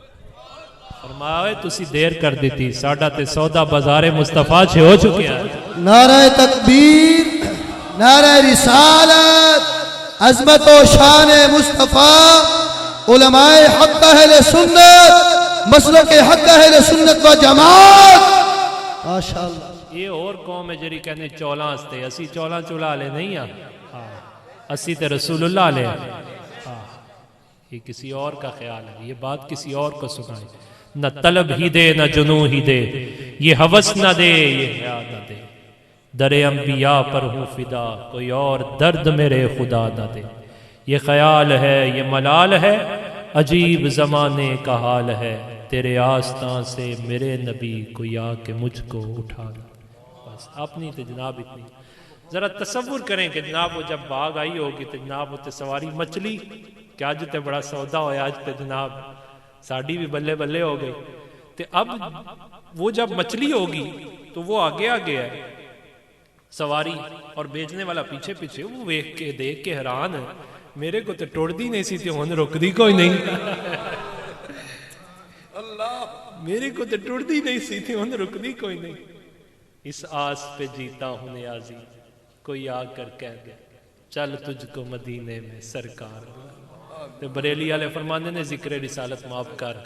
S1: فرمایا تسی دیر کر دیتی ساڈا تے سودا بازار مصطفیٰ چھے ہو چکے ہیں.
S2: نعرہ تکبیر، نعرہ رسالت، عظمت و شان مصطفیٰ، علماء حق اہل سنت، مسلک حق اہل سنت و جماعت. ماشاءاللہ
S1: یہ اور قوم ہے جری کہنے چولاں ہستے اسی چولاں چولا لے نہیں ہیں، اسی تے رسول اللہ لے. یہ کسی اور کا خیال ہے، یہ بات کسی اور کو سنائے. نہ طلب ہی دے نہ جنو ہی دے، یہ حوث نہ دے یہ حیا نہ دے. در انبیاء پر ہوں فدا، کوئی اور درد میرے خدا نہ دے. یہ خیال ہے یہ ملال ہے، عجیب زمانے کا حال ہے. تیرے آستان سے میرے نبی کوئی آ کے مجھ کو اٹھا لے. بس اپنی تو جناب اتنی. ذرا تصور کریں کہ جناب وہ جب باغ آئی ہوگی تو جناب وہ سواری مچلی کہ آج تے بڑا سودا ہویا، آج تے جناب ساڑی بھی بلے بلے ہو گئی. تے اب وہ جب مچلی ہوگی تو وہ آگے آگے ہے سواری اور بیچنے والا پیچھے پیچھے. وہ ویکھ کے دیکھ کے حیران ہے، میرے کو تے ٹوڑ دی نہیں سی تے ہن رک دی کوئی نہیں. میرے کو تے ٹوڑ دی نہیں سی تے ہن رک دی کوئی نہیں. اس آس پہ جیتا ہوں نیازی، کوئی آ کر کہہ گیا چل تجھ کو مدینے میں سرکار. تے بریلی والے فرمانے نے ذکر رسالت معاف کر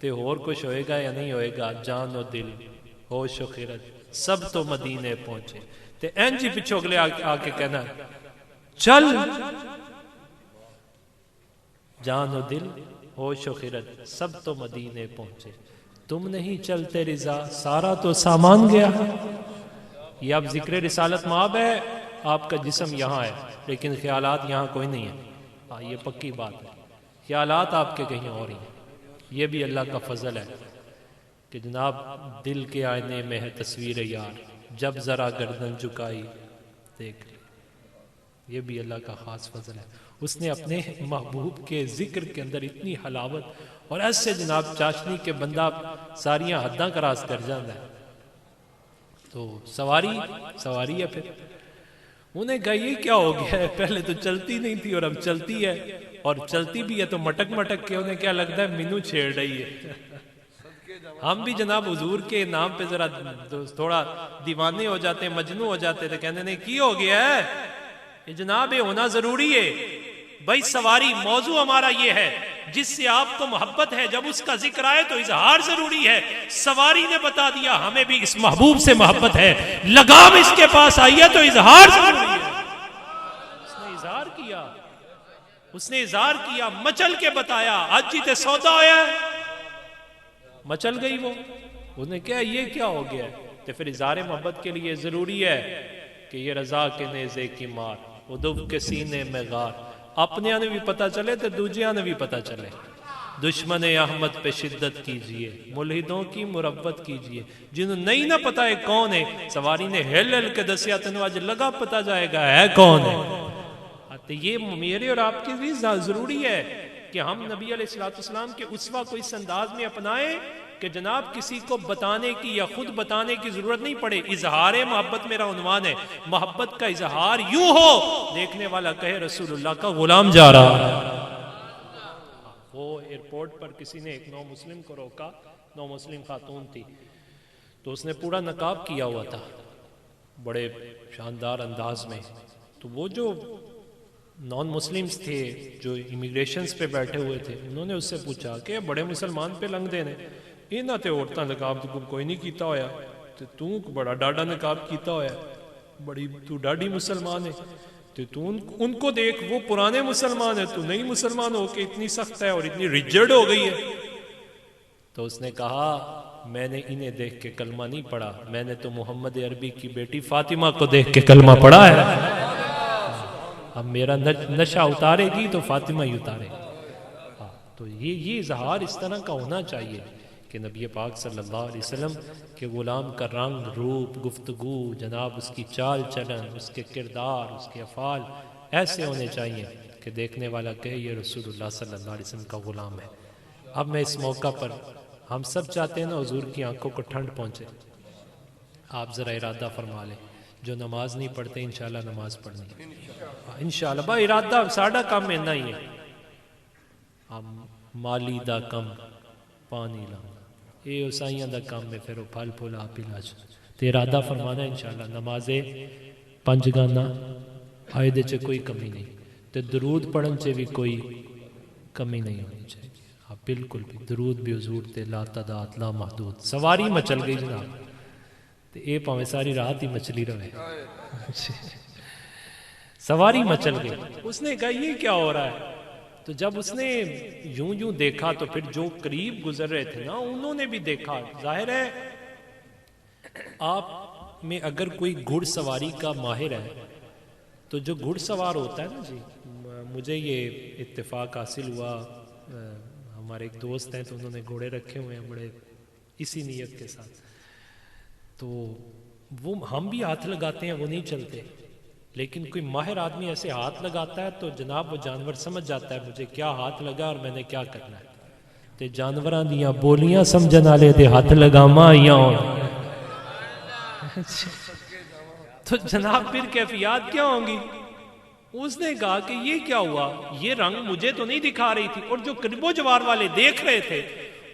S1: تے اور کچھ ہوئے گا یا نہیں ہوئے گا، جان و دل ہوش و خیرت سب تو مدینے پہنچے. تے این جی پچھو اگلے آ کے کہنا چل جان و دل ہوش و خیرت سب تو مدینے پہنچے. تم نہیں چلتے رضا سارا تو سامان گیا. یہ اب ذکر رسالت مآب ہے، آپ کا جسم یہاں ہے لیکن خیالات یہاں کوئی نہیں ہے. یہ پکی بات ہے، خیالات آپ کے کہیں اور ہیں. یہ بھی اللہ کا فضل ہے کہ جناب دل کے آئینے میں ہے تصویر یار، جب ذرا گردن جھکائی دیکھ لی. یہ بھی اللہ کا خاص فضل ہے. اس نے اپنے محبوب کے ذکر کے اندر اتنی حلاوت اور ایسے جناب چاشنی کے بندہ ساریاں حداں کراس کر جاتا ہے. تو سواری ہے. پھر انہیں کہا یہ کیا ہو گیا ہے, پہلے تو چلتی نہیں تھی اور اب چلتی ہے, اور چلتی بھی ہے تو مٹک مٹک کے. انہیں کیا لگتا ہے مینو چھیڑ رہی ہے. ہم بھی جناب حضور کے نام پہ ذرا تھوڑا دیوانے ہو جاتے ہیں, مجنوں ہو جاتے تھے, کہنے نہیں کی ہو گیا ہے یہ جناب, یہ ہونا ضروری ہے بھائی. سواری موضوع ہمارا یہ ہے جس سے آپ کو محبت ہے, جب اس کا ذکر آئے تو اظہار ضروری ہے. سواری نے بتا دیا ہمیں بھی اس محبوب سے محبت ہے, لگام اس کے پاس آئی ہے تو اظہار ضروری ہے. اس نے اظہار کیا, مچل کے بتایا. آج جیتے سودا ہویا ہے, مچل گئی وہ. انہیں کہا یہ کیا ہو گیا, تو پھر اظہار محبت کے لیے ضروری ہے کہ یہ رضا کے نیزے کی مار, ادب کے سینے میں غار. اپنے نے بھی پتہ چلے تو دوجیاں نے بھی پتہ چلے. دشمن احمد پہ شدت کیجئے, ملحدوں کی مربت کیجئے. جنہوں نہیں نہ پتا ہے کون ہے, سواری نے ہل ہل کے دسیا تنو آج لگا پتا جائے گا ہے کون ہے. تو یہ میرے اور آپ کے بھی ضروری ہے کہ ہم نبی علیہ السلام کے اسوہ کو اس انداز میں اپنائیں کہ جناب کسی کو بتانے کی یا خود بتانے کی ضرورت نہیں پڑے. اظہار محبت میرا عنوان ہے. محبت کا اظہار یوں ہو دیکھنے والا کہے رسول اللہ کا غلام جا رہا ہے. وہ ایئرپورٹ پر کسی نے ایک نو مسلم کو روکا, نو مسلم خاتون تھی, تو اس نے پورا نقاب کیا ہوا تھا بڑے شاندار انداز میں. تو وہ جو نان مسلمز تھے جو امیگریشنز پہ بیٹھے ہوئے تھے, انہوں نے اس سے پوچھا کہ بڑے مسلمان پہ لنگ دینے انہاں تے عورتاں نقاب تو کوئی نہیں کیتا ہویا, تو بڑا ڈاڈا نقاب کیتا ہویا, بڑی تو ڈاڈی مسلمان ہے, تو ان کو دیکھ وہ پرانے مسلمان ہے, تو نئی مسلمان ہو کے اتنی سخت ہے اور اتنی ریجڈ ہو گئی ہے. تو اس نے کہا میں نے انہیں دیکھ کے کلمہ نہیں پڑھا, میں نے تو محمد عربی کی بیٹی فاطمہ کو دیکھ کے کلمہ پڑھا ہے. اب میرا نشہ اتارے گی تو فاطمہ ہی اتارے گی. تو یہ اظہار اس طرح کا ہونا چاہیے کہ نبی پاک صلی اللہ علیہ وسلم کے غلام کا رنگ, روپ, گفتگو, جناب اس کی چال چلن, اس کے کردار, اس کے افعال ایسے ہونے چاہیے کہ دیکھنے والا کہے یہ رسول اللہ صلی اللہ علیہ وسلم کا غلام ہے. اب میں اس موقع پر, ہم سب چاہتے ہیں نا حضور کی آنکھوں کو ٹھنڈ پہنچے. آپ ذرا ارادہ فرما لیں, جو نماز نہیں پڑھتے انشاءاللہ نماز پڑھنی انشاءاللہ. با ارادہ ساڑھا کام میں نہیں ہے. ہم مالی دا کم پانی لانا, اے اسائیاں دا کام میں پھر پھل پھول آپ ہی لاج. تو ارادہ فرمانا انشاءاللہ نمازیں 5 گانا آئے دے چے کوئی کمی نہیں, تو درود پڑھن چے بھی کوئی کمی نہیں ہونی چاہیے. آپ بالکل بھی درود بھی حضور تے لا تعداد لا محدود. سواری مچل گئی جناب, تو اے پاویں ساری رات ہی مچلی رہے. سواری مچل گئی. اس نے کہا یہ کیا ہو رہا ہے, تو جب اس نے یوں دیکھا تو پھر جو قریب گزر رہے تھے نا انہوں نے بھی دیکھا. ظاہر ہے آپ میں اگر کوئی گھڑ سواری کا ماہر ہے تو جو گھڑ سوار ہوتا ہے نا جی, مجھے یہ اتفاق حاصل ہوا, ہمارے ایک دوست ہیں تو انہوں نے گھوڑے رکھے ہوئے ہیں بڑے اسی نیت کے ساتھ, تو وہ ہم بھی ہاتھ لگاتے ہیں وہ نہیں چلتے, لیکن کوئی ماہر آدمی ایسے ہاتھ لگاتا ہے تو جناب وہ جانور سمجھ جاتا ہے مجھے کیا ہاتھ لگا اور میں نے کیا کرنا ہے. تے جانوراں دیاں بولیاں سمجھن والے دے ہاتھ لگاواں آئیاں ہون. تو جناب پھر کیفیات کیا ہوں گی. اس نے کہا کہ یہ کیا ہوا, یہ رنگ مجھے تو نہیں دکھا رہی تھی, اور جو قریب و جوار والے دیکھ رہے تھے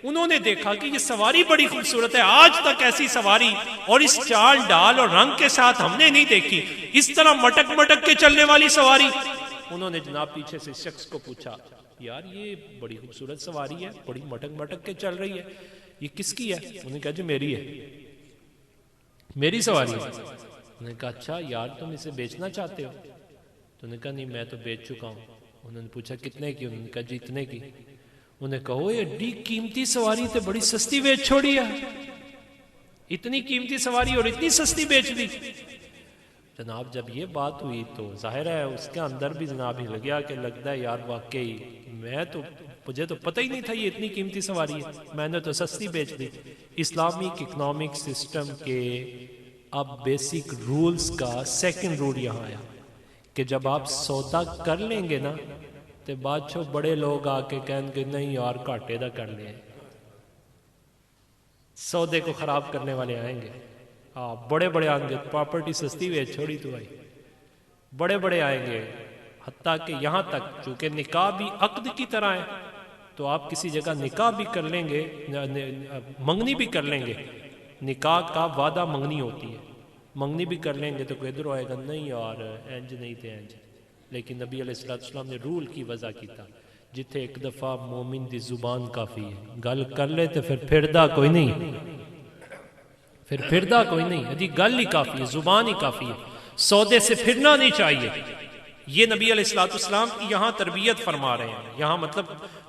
S1: انہوں نے دیکھا کہ یہ سواری بڑی خوبصورت ہے, آج تک ایسی سواری اور اس چال ڈال اور رنگ کے ساتھ ہم نے نہیں دیکھی, اس طرح مٹک مٹک کے چلنے والی سواری. انہوں نے جناب پیچھے سے شخص کو پوچھا یار یہ بڑی خوبصورت سواری ہے, بڑی مٹک مٹک کے چل رہی ہے, یہ کس کی ہے؟ انہوں نے کہا جی میری ہے, میری سواری ہے. انہوں نے کہا اچھا یار تم اسے بیچنا چاہتے ہو؟ تو انہوں نے کہا نہیں میں تو بیچ چکا ہوں. انہوں نے پوچھا کتنے کی؟ انہوں نے کہا جی اتنے کی. انہیں کہو یہ ایڈی قیمتی سواری تے بڑی سستی بیچ چھوڑی ہے, اتنی قیمتی سواری اور اتنی سستی بیچ دی. جناب جب یہ بات ہوئی تو ظاہر ہے اس کے اندر بھی جناب ہی لگیا کہ لگتا ہے یار واقعی مجھے تو پتہ ہی نہیں تھا یہ اتنی قیمتی سواری ہے, میں نے تو سستی بیچ دی. اسلامک اکنامک سسٹم کے اب بیسک رولز کا سیکنڈ رول یہاں آیا کہ جب آپ سودا کر لیں گے نا تو بادشاہ بڑے لوگ آ کے کہیں گے نہیں یار گھاٹے دا کر لیں، سودے کو خراب کرنے والے آئیں گے، بڑے بڑے آئیں گے، پراپرٹی سستی ہوئی چھوڑی تو آئی، بڑے بڑے آئیں گے، حتیٰ کہ یہاں تک چونکہ نکاح بھی عقد کی طرح ہے، تو آپ کسی جگہ نکاح بھی کر لیں گے، منگنی بھی کر لیں گے، نکاح کا وعدہ منگنی ہوتی ہے، منگنی بھی کر لیں گے تو کوئی ادھر آئے گا نہیں یار اینج نہیں تھے اینج، لیکن نبی علیہ السلام نے رول کی وضع کیتا، جتھے ایک دفعہ مومن دی زبان کافی ہے، گل کر لے تو پھر پھردا کوئی نہیں، پھر پھردا کوئی نہیں، جی گل ہی کافی ہے، زبان ہی کافی ہے، سودے سے پھرنا نہیں چاہیے۔ یہ نبی علیہ السلام کی یہاں تربیت فرما رہے ہیں، یہاں مطلب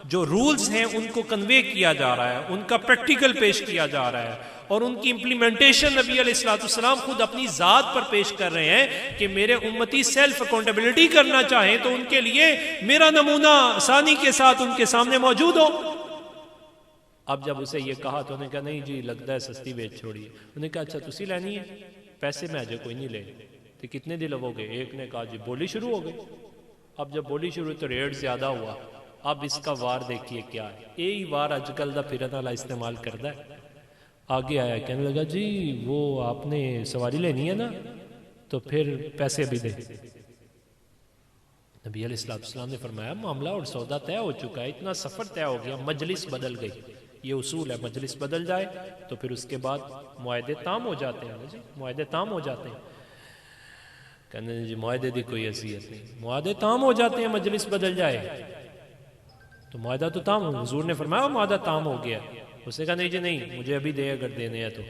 S1: جو رولز ہیں ان کو کنوے کیا جا رہا ہے، ان کا پریکٹیکل پیش کیا جا رہا ہے، اور ان کی امپلیمنٹیشن نبی علیہ السلام خود اپنی ذات پر پیش کر رہے ہیں کہ میرے امتی سیلف اکاؤنٹیبلٹی کرنا چاہیں تو ان کے لیے میرا نمونہ آسانی کے ساتھ ان کے سامنے موجود ہو۔ اب جب اسے یہ کہا تو انہوں نے کہا نہیں جی لگتا ہے سستی بیچ چھوڑی، انہوں نے کہا اچھا تسی لینی ہے، پیسے میں آجے کوئی نہیں لے، تو کتنے دن لو گے؟ ایک نے کہا جی بولی شروع ہو گئی، اب جب بولی شروع تو ریٹ زیادہ ہوا، اب اس کا وار دیکھیے کیا ہے، یہی وار اج کل دا پھرن والا استعمال کرتا ہے، آگے آیا کہنے لگا جی وہ آپ نے سواری لینی ہے نا تو پھر پیسے بھی دے۔ نبی علیہ السلام نے فرمایا معاملہ اور سودا طے ہو چکا ہے، اتنا سفر طے ہو گیا، مجلس بدل گئی، یہ اصول ہے، مجلس بدل جائے تو پھر اس کے بعد معاہدے تام ہو جاتے ہیں، جی معاہدے تام ہو جاتے ہیں، کہنے جی معاہدے دی کوئی حیثیت نہیں، معاہدے تام ہو جاتے ہیں مجلس بدل جائے تو معاہدہ تو تام ہو، حضور نے فرمایا معاہدہ تام ہو گیا، اس نے کہا نہیں جی نہیں مجھے ابھی دے اگر دینے ہیں تو،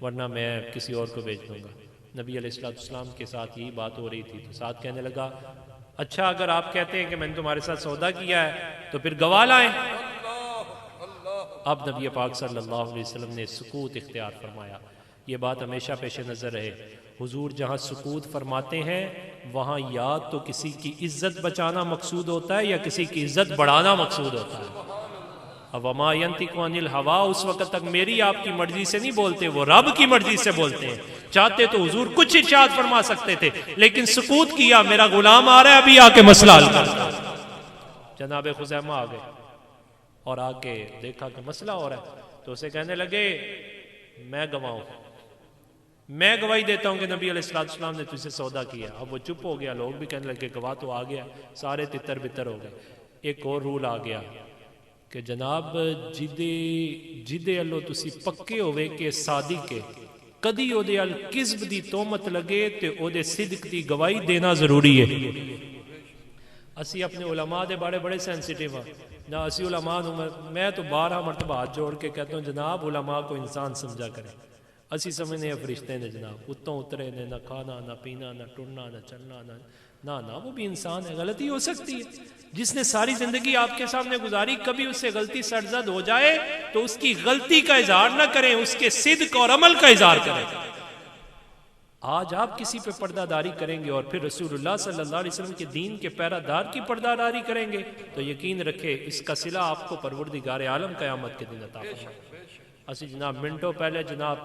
S1: ورنہ میں کسی اور کو بیچ دوں گا۔ نبی علیہ السلام کے ساتھ یہی بات ہو رہی تھی تو ساتھ کہنے لگا اچھا اگر آپ کہتے ہیں کہ میں نے تمہارے ساتھ سودا کیا ہے تو پھر گواہ لائیں۔ اب نبی پاک صلی اللہ علیہ وسلم نے سکوت اختیار فرمایا، یہ بات ہمیشہ پیش نظر رہے، حضور جہاں سکوت فرماتے ہیں وہاں یا تو کسی کی عزت بچانا مقصود ہوتا ہے یا کسی کی عزت بڑھانا مقصود ہوتا ہے۔ اب وما ينطق عن الهوى اس وقت تک میری آپ کی مرضی سے نہیں بولتے، وہ رب کی مرضی سے بولتے ہیں، چاہتے تو حضور کچھ ارشاد فرما سکتے تھے لیکن سکوت کیا، میرا غلام آ رہا ہے ابھی آ کے مسئلہ حل کر۔ جناب خزیمہ آ گئے اور آ کے دیکھا کہ مسئلہ ہو رہا ہے تو اسے کہنے لگے میں گواہ ہوں، میں گواہی دیتا ہوں کہ نبی علیہ السلام نے تجھ سے سودا کیا۔ اب وہ چپ ہو گیا، لوگ بھی کہنے لگے گواہ تو آ گیا، سارے تتر بتر ہو گئے۔ ایک اور رول آ گیا کہ جناب جدے اللہ تسی پکے ہوئے کہ صادق ہے، کدی او دے ال کذب دی تومت لگے تے او دے صدق دی گواہی دینا ضروری ہے۔ اسی اپنے علماء دے بڑے سینسیٹیو ہیں نہ، اسی علماء میں تو 12 مرتبہ ہاتھ جوڑ کے کہتا ہوں جناب علماء کو انسان سمجھا کریں، اسی سمجھنے ہیں فرشتے نے جناب، اتوں اترے نے، نہ کھانا نہ پینا نہ ٹرنا نہ چلنا نہ وہ بھی انسان ہے، غلطی ہو سکتی ہے۔ جس نے ساری زندگی آپ کے سامنے گزاری کبھی اس سے غلطی سرزد ہو جائے تو اس کی غلطی کا اظہار نہ کریں، اس کے صدق اور عمل کا اظہار کریں۔ آج آپ کسی پہ پردہ داری کریں گے اور پھر رسول اللہ صلی اللہ علیہ وسلم کے دین کے پیرا دار کی پردہ داری کریں گے تو یقین رکھے اس کا صلہ آپ کو پروردگار عالم قیامت کے دن عطا فرمائے۔ اسی جناب منٹوں پہلے جناب،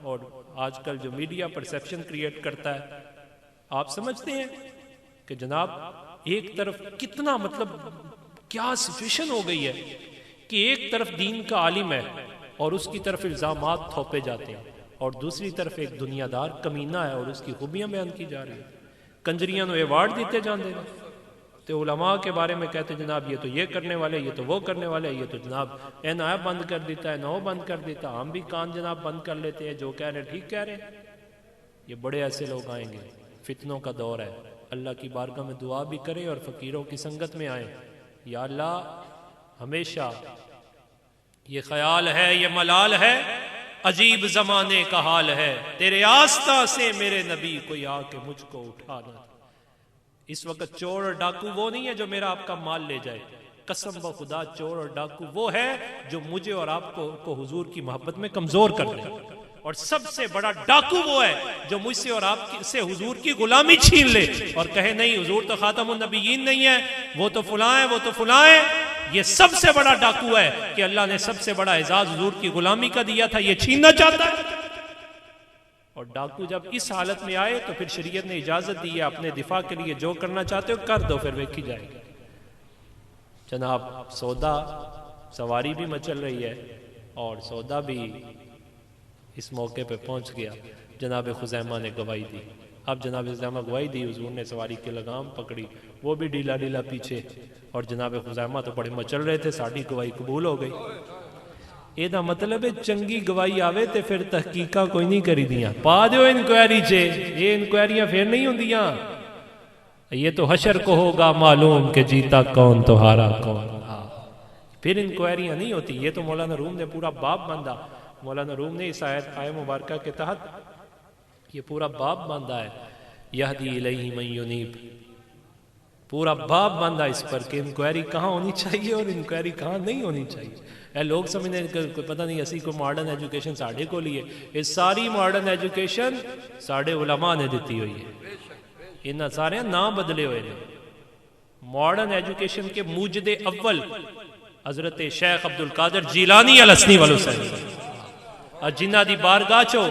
S1: اور آج کل جو میڈیا پرسیپشن کریٹ کرتا ہے، آپ سمجھتے ہیں کہ جناب ایک طرف کتنا مطلب کیا سچویشن ہو گئی ہے کہ ایک طرف دین کا عالم ہے اور اس کی طرف الزامات تھوپے جاتے ہیں، اور دوسری طرف ایک دنیا دار کمینہ ہے اور اس کی خوبیاں بیان کی جا رہی ہیں، کنجریاں نو ایوارڈ دیتے جاندے ہیں، تو علماء کے بارے میں کہتے جناب یہ تو یہ کرنے والے، یہ تو وہ کرنے والے، یہ تو جناب این آیا بند کر دیتا ہے، نو بند کر دیتا، ہم بھی کان جناب بند کر لیتے ہیں، جو کہہ رہے ٹھیک کہہ رہے ہیں۔ یہ بڑے ایسے لوگ آئیں گے، فتنوں کا دور ہے، اللہ کی بارگاہ میں دعا بھی کریں اور فقیروں کی سنگت میں آئیں، یا اللہ ہمیشہ یہ خیال ہے، یہ ملال ہے، عجیب زمانے کا حال ہے، تیرے آستہ سے میرے نبی کوئی آ کے مجھ کو اٹھانا۔ اس وقت چور اور ڈاکو وہ نہیں ہے جو میرا آپ کا مال لے جائے، قسم بخدا چور اور ڈاکو وہ ہے جو مجھے اور آپ کو حضور کی محبت میں کمزور کر دے، اور سب سے بڑا ڈاکو وہ ہے جو مجھ سے اور آپ سے حضور کی غلامی چھین لے اور کہے نہیں حضور تو خاتم النبیین نہیں ہے، وہ تو فلاں ہے، وہ تو فلاں ہے۔ یہ سب سے بڑا ڈاکو ہے کہ اللہ نے سب سے بڑا اعزاز حضور کی غلامی کا دیا تھا، یہ چھیننا چاہتا ہے۔ اور ڈاکو جب اس حالت میں آئے تو پھر شریعت نے اجازت دی ہے اپنے دفاع کے لیے جو کرنا چاہتے ہو کر دو، پھر ویکھی جائے گی۔ جناب سودا سواری بھی مچل رہی ہے اور سودا بھی اس موقع پہ پہنچ گیا۔ جناب خزیمہ نے گواہی دی۔ اب جناب خزیمہ گواہی دی، حضور نے سواری کی لگام پکڑی، وہ بھی ڈھیلا ڈھیلا پیچھے، اور جناب خزیمہ تو بڑے مچل رہے تھے، ساڑھی گواہی قبول ہو گئی۔ یہ دا مطلب ہے چنگی گواہی آوے تے پھر تحقیقہ کوئی نہیں کری دیاں، پا دیو انکوائری چے، یہ انکوائریاں پھر نہیں ہوں دیاں، یہ تو حشر کو ہوگا معلوم کہ جیتا کون تو ہارا کون۔ پھر انکوائریاں نہیں ہوتی۔ یہ تو مولانا روم نے پورا باب باندھا، مولانا روم نے اس آیت مبارکہ کے تحت یہ پورا باب باندھا ہے، یہدی الیہ من ینیب، پورا باب باندھا اس پر کہ انکوائری کہاں ہونی چاہیے اور انکوائری کہاں نہیں ہونی چاہیے۔ اے لوگ سمجھنے کوئی پتہ نہیں اسی کو ماڈرن ایجوکیشن ساڑھے کو لیے، یہ ساری ماڈرن ایجوکیشن ساڑھے علماء نے دیتی ہوئی ہے، انہاں سارے نام بدلے ہوئے ہیں۔ ماڈرن ایجوکیشن کے موجد اول حضرت شیخ عبدالقادر جیلانی الحسنی والحسینی اور جنہ دی بارگاہ چو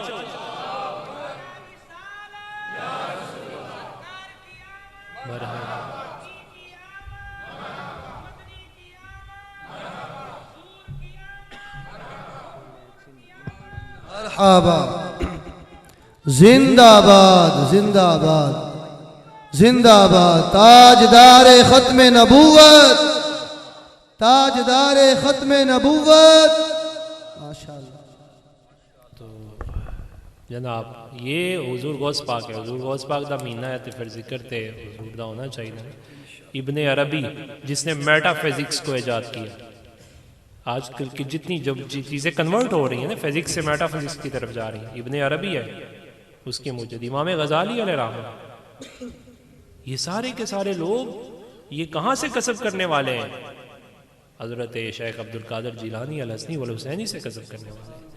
S2: مرحبا، زندہ باد زندہ باد زندہ باد، تاجدار ختم نبوت، تاجدار ختم نبوت، ماشاءاللہ۔
S1: تو جناب یہ حضور غوث پاک ہے، حضور غوث پاک دا مہینہ ہے تو پھر ذکر تے حضور دا ہونا چاہیے۔ ابن عربی جس نے میٹا فزکس کو ایجاد کیا، آج کل کی جتنی جو چیزیں کنورٹ ہو رہی ہیں نا فزکس سے میٹا فزکس کی طرف جا رہی ہیں، ابن عربی ہے اس کے موجد، امام غزالی علیہ رحمہ، یہ سارے کے سارے لوگ یہ کہاں سے کسب کرنے والے ہیں؟ حضرت شیخ عبدالقادر جیلانی الحسنی والحسینی سے کسب کرنے والے ہیں۔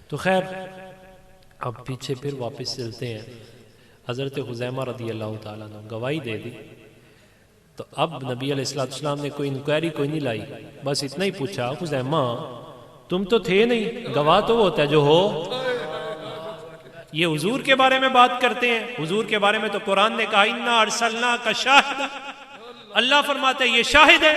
S1: تو خیر اب پیچھے پھر واپس چلتے ہیں۔ حضرت خزیمہ رضی اللہ تعالیٰ نے گواہی دے دی، تو اب نبی علیہ السلام نے کوئی انکوائری کوئی نہیں لائی، بس اتنا ہی پوچھا خزیمہ تم تو تھے نہیں، گواہ تو ہوتا ہے جو ہو۔ یہ حضور کے بارے میں بات کرتے ہیں، حضور کے بارے میں تو قرآن نے کہا اِنَّا أَرْسَلْنَاكَ شَاهِدًا، اللہ فرماتا ہے یہ شاہد ہے،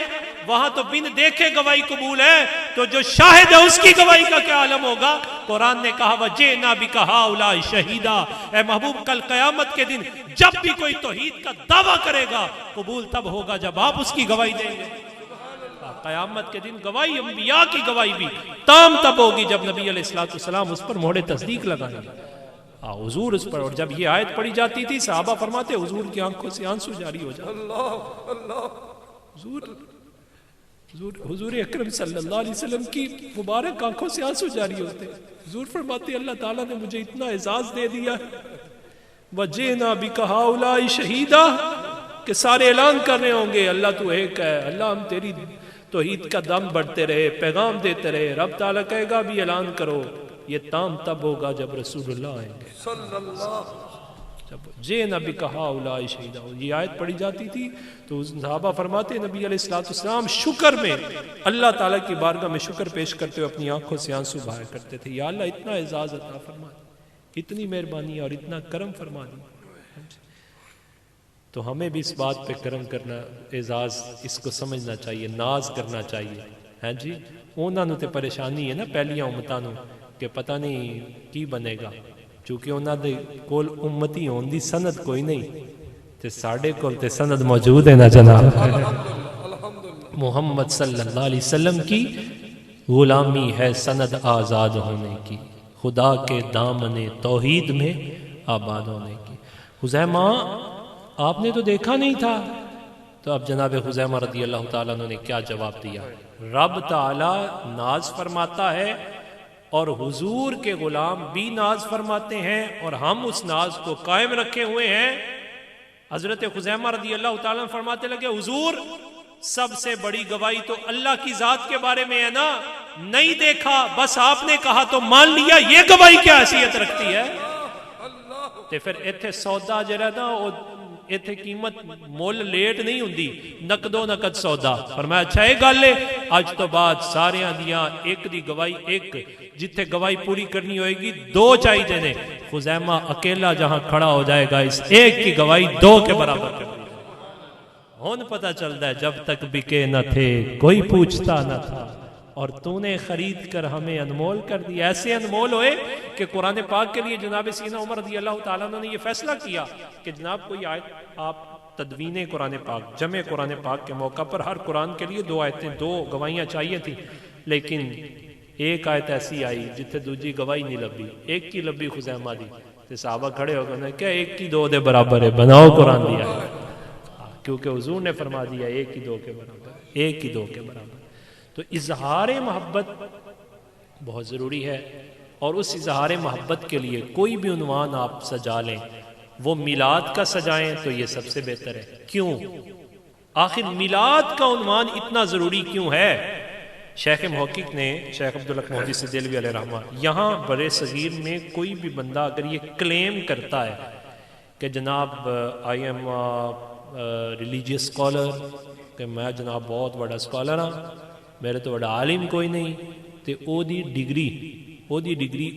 S1: وہاں تو بن دیکھے گواہی قبول ہے، تو جو شاہد ہے اس کی گواہی کا کیا عالم ہوگا؟ قرآن نے کہا وَجِئْنَا بِكَ هَؤُلَاءِ شَهِيدًا، اے محبوب کل قیامت کے دن جب بھی کوئی توحید کا دعویٰ کرے گا قبول تب ہوگا جب آپ اس کی گواہی دیں گے۔ قیامت کے دن گواہی انبیاء کی گواہی بھی تام تب ہوگی جب نبی علیہ السلام اس پر مہر تصدیق لگائیں گے، حضور اس پر۔ اور جب یہ آیت پڑھی جاتی تھی صحابہ فرماتے حضور کی آنکھوں سے آنسو جاری ہو جاتے، حضور اکرم صلی اللہ علیہ وسلم کی مبارک آنکھوں سے آنسو جاری ہوتے۔ حضور فرماتے اللہ تعالیٰ نے مجھے اتنا اعزاز دے دیا، وَجِئْنَا بِكَ هَؤُلَاءِ شَهِيدًا، کہ سارے اعلان کر رہے ہوں گے اللہ تو ایک ہے، اللہ ہم تیری توحید کا دم بڑھتے رہے، پیغام دیتے رہے۔ رب تعالیٰ کہے گا بھی اعلان کرو، یہ تام تب ہوگا جب رسول اللہ آئیں گے صلی اللہ۔ جب جِئْنَا بِكَ هَؤُلَاءِ شَهِيدًا یہ آیت پڑھی جاتی تھی تو صحابہ فرماتے نبی علیہ السلام شکر میں اللہ تعالیٰ کی بارگاہ میں شکر پیش کرتے ہوئے اپنی آنکھوں سے آنسو بہایا کرتے تھے، یا اللہ اتنا اعزاز عطا فرما دی، اتنی مہربانی اور اتنا کرم فرما دی۔ تو ہمیں بھی اس بات پہ کرم کرنا، اعزاز اس کو سمجھنا چاہیے، ناز کرنا چاہیے، ہیں جی۔ انہوں نے تے پریشانی ہے نا پہلیاں امتاں نوں کہ پتہ نہیں کی بنے گا، چونکہ انہوں نے کول امتی ہون دی سند کوئی نہیں، تے ساڑھے کول تے سند موجود ہے نا جناب۔ محمد صلی اللہ علیہ وسلم کی غلامی ہے سند آزاد ہونے کی، خدا کے دامن توحید میں آباد ہونے کی۔ خزیمہ آپ نے تو دیکھا نہیں تھا، تو اب جناب خزیمہ رضی اللہ تعالیٰ نے کیا جواب دیا؟ رب تعالیٰ ناز فرماتا ہے اور حضور کے غلام بھی ناز فرماتے ہیں، اور ہم اس ناز کو قائم رکھے ہوئے ہیں۔ حضرت خزیمہ رضی اللہ تعالیٰ فرماتے لگے حضور سب سے بڑی گواہی تو اللہ کی ذات کے بارے میں ہے نا، نہیں دیکھا بس آپ نے کہا تو مان لیا، یہ گواہی کیا حیثیت رکھتی ہے؟ تے پھر ایتھے سودا جڑا نا ایتھے قیمت مول لیٹ نہیں ہوندی، نقدو نقد سودا۔ فرمایا اچھا یہ گل ہے، اج تو بعد ساریاں دیاں ایک دی گواہی ایک، جتھے گواہی پوری کرنی ہوئے گی 2 چاہیے نے. خزیمہ اکیلا جہاں کھڑا ہو جائے گا اس ایک کی گواہی 2 کے برابر کر دی. ہون پتہ چلتا ہے جب تک بکے نہ تھے کوئی پوچھتا نہ تھا اور تو نے خرید کر ہمیں انمول کر دیا. ایسے انمول ہوئے کہ قرآن پاک کے لیے جناب سیدنا عمر رضی اللہ تعالیٰ عنہ نے یہ فیصلہ کیا کہ جناب کوئی آیت آپ تدوین قرآن پاک جمع قرآن پاک کے موقع پر ہر قرآن کے لیے 2 آیتیں 2 گواہیاں چاہیے تھیں، لیکن ایک آیت ایسی آئی جتھے دوجی گواہی نہیں لبی، ایک کی لبی خزیمہ دی. تے صحابہ کھڑے ہو گئے کہ ایک کی 2 دے برابر ہے، بناؤ قرآن دیا ہے. کیونکہ حضور نے فرما دیا ایک کی 2 کے برابر، ایک کی 2 کے برابر. تو اظہار محبت بہت ضروری ہے، اور اس اظہار محبت کے لیے کوئی بھی عنوان آپ سجا لیں، وہ میلاد کا سجائیں تو یہ سب سے بہتر ہے. کیوں؟ آخر میلاد کا عنوان اتنا ضروری کیوں ہے؟ شیخ محقق نے، شیخ عبدالحق محدث دہلوی علیہ رحمہ، یہاں برے صغیر میں کوئی بھی بندہ اگر یہ کلیم کرتا ہے کہ جناب آئی ایم ریلیجیس اسکالر، کہ میں جناب بہت بڑا اسکالر ہاں، میرے تو بڑا عالم کوئی نہیں، تو او دی ڈگری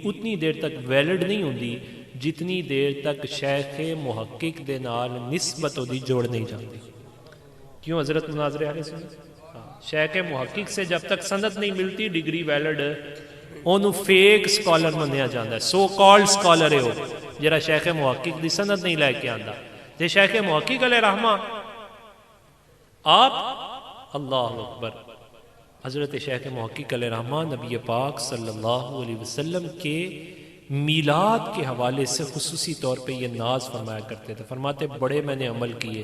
S1: اتنی دیر تک ویلڈ نہیں ہوندی جتنی دیر تک شیخ محقق دے نال نسبت دی جوڑ نہیں جاتی. کیوں حضرت مناظر اہل سنت؟ شیخ محقق سے جب تک سند نہیں ملتی ڈگری ویلڈ، اونوں فیک اسکالر منیا جاتا ہے، سو کالڈ اسکالر ہے وہ جرا شیخ محقق دی سند نہیں لے کے آندا. تے شیخ محقق علیہ رحمہ آپ، اللہ اکبر، حضرت شیخ محقق علیہ رحمہ نبی پاک صلی اللہ علیہ وسلم کے میلاد کے حوالے سے خصوصی طور پہ یہ ناز فرمایا کرتے تھے. فرماتے بڑے میں نے عمل کیے،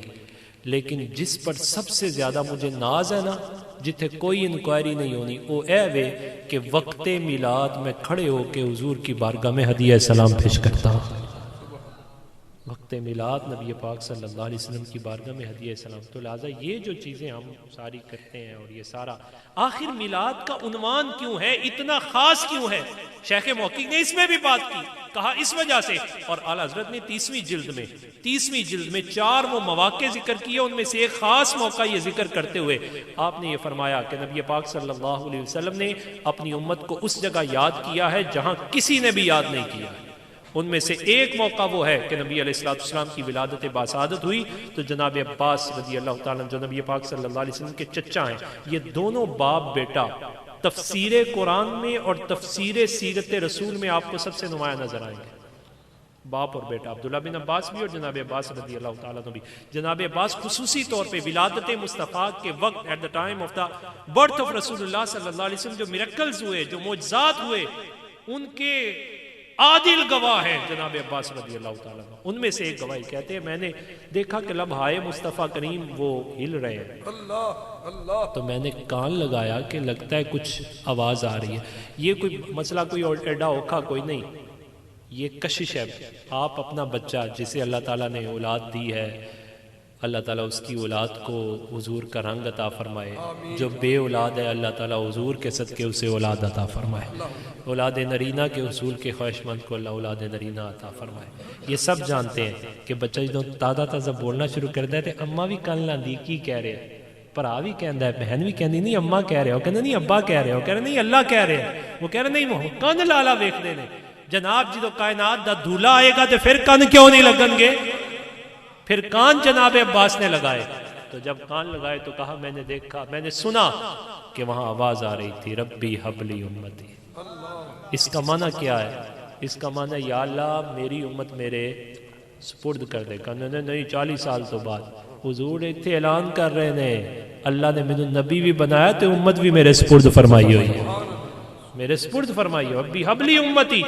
S1: لیکن جس پر سب سے زیادہ مجھے ناز ہے نا، جتھے کوئی انکوائری نہیں ہونی، وہ اے وے کہ وقت میلاد میں کھڑے ہو کے حضور کی بارگاہ میں ہدیہ سلام پیش کرتا ہوں. وقت میلاد نبی پاک صلی اللہ علیہ وسلم کی بارگاہ میں ہدیہ سلام. تو لہٰذا یہ جو چیزیں ہم ساری کرتے ہیں اور یہ سارا، آخر میلاد کا عنوان کیوں ہے، اتنا خاص کیوں ہے؟ شیخ محقق نے اس میں بھی بات کی، کہا اس وجہ سے، اور اعلیٰ حضرت نے 30ویں جلد میں 4 وہ مواقع ذکر کیے، ان میں سے ایک خاص موقع یہ ذکر کرتے ہوئے آپ نے یہ فرمایا کہ نبی پاک صلی اللہ علیہ وسلم نے اپنی امت کو اس جگہ یاد کیا ہے جہاں کسی نے بھی یاد نہیں کیا. ان میں سے ایک موقع وہ ہے کہ نبی علیہ السلام کی ولادت باسعادت ہوئی تو جناب عباس رضی اللہ تعالیٰ جو نبی پاک صلی اللہ علیہ وسلم کے چچا ہیں، یہ دونوں باپ بیٹا تفسیر قرآن میں اور تفسیر سیرت رسول میں آپ کو سب سے نمایاں نظر آئیں گے. باپ اور بیٹا عبداللہ بن عباس بھی اور جناب عباس رضی اللہ تعالیٰ بھی. جناب عباس خصوصی طور پہ ولادت مصطفیٰ کے وقت at the time of the birth of رسول اللہ صلی اللہ علیہ وسلم جو میریکلز ہوئے، جو معجزات ہوئے، ان کے عادل گواہ ہیں جناب عباس رضی اللہ تعالیٰ. ان میں سے ایک گواہی کہتے ہیں میں نے دیکھا کہ لمحائے مصطفیٰ کریم وہ ہل رہے ہیں، تو میں نے کان لگایا کہ لگتا ہے کچھ آواز آ رہی ہے. یہ کوئی مسئلہ کوئی ایڈا اوکھا کوئی نہیں، یہ کشش ہے. آپ اپنا بچہ جسے اللہ تعالیٰ نے اولاد دی ہے، اللہ تعالیٰ اس کی اولاد کو حضور کا رنگ عطا فرمائے. جو بے اولاد ہے اللہ تعالیٰ حضور کے صدقے اسے اولاد عطا فرمائے. اولاد نرینہ کے حصول کے خواہش مند کو اللہ اولاد نرینہ عطا فرمائے. یہ سب جانتے ہیں کہ بچہ جدوں تازہ بولنا شروع کر دے تے اماں بھی کن لاندی کی کہہ رہے، بھرا بھی کہندا ہے، بہن بھی کہندی نہیں اماں کہہ رہے ہو، کہندا نہیں ابا کہہ رہے ہو، کہہ رہے نہیں اللہ کہہ رہے ہیں، وہ کہہ رہے نہیں کن لالا ویکھدے نے. جناب جدوں کائنات دا دھولا آئے گا تے پھر کن کیوں نہیں لگن گے؟ پھر کان جناب عباس نے لگائے. تو جب کان لگائے تو کہا میں نے دیکھا، میں نے سنا کہ وہاں آواز آ رہی تھی ربی حبلی امتی. اس کا معنی کیا ہے؟ اس کا معنی یا اللہ میری امت میرے سپرد کر دے. کہنے نہیں 40 سال تو بعد حضور اتنے اعلان کر رہے ہیں اللہ نے میرے نبی بھی بنایا تو امت بھی میرے سپرد فرمائی ہوئی ہے، میرے سپرد فرمائی ہو ربی حبلی امتی.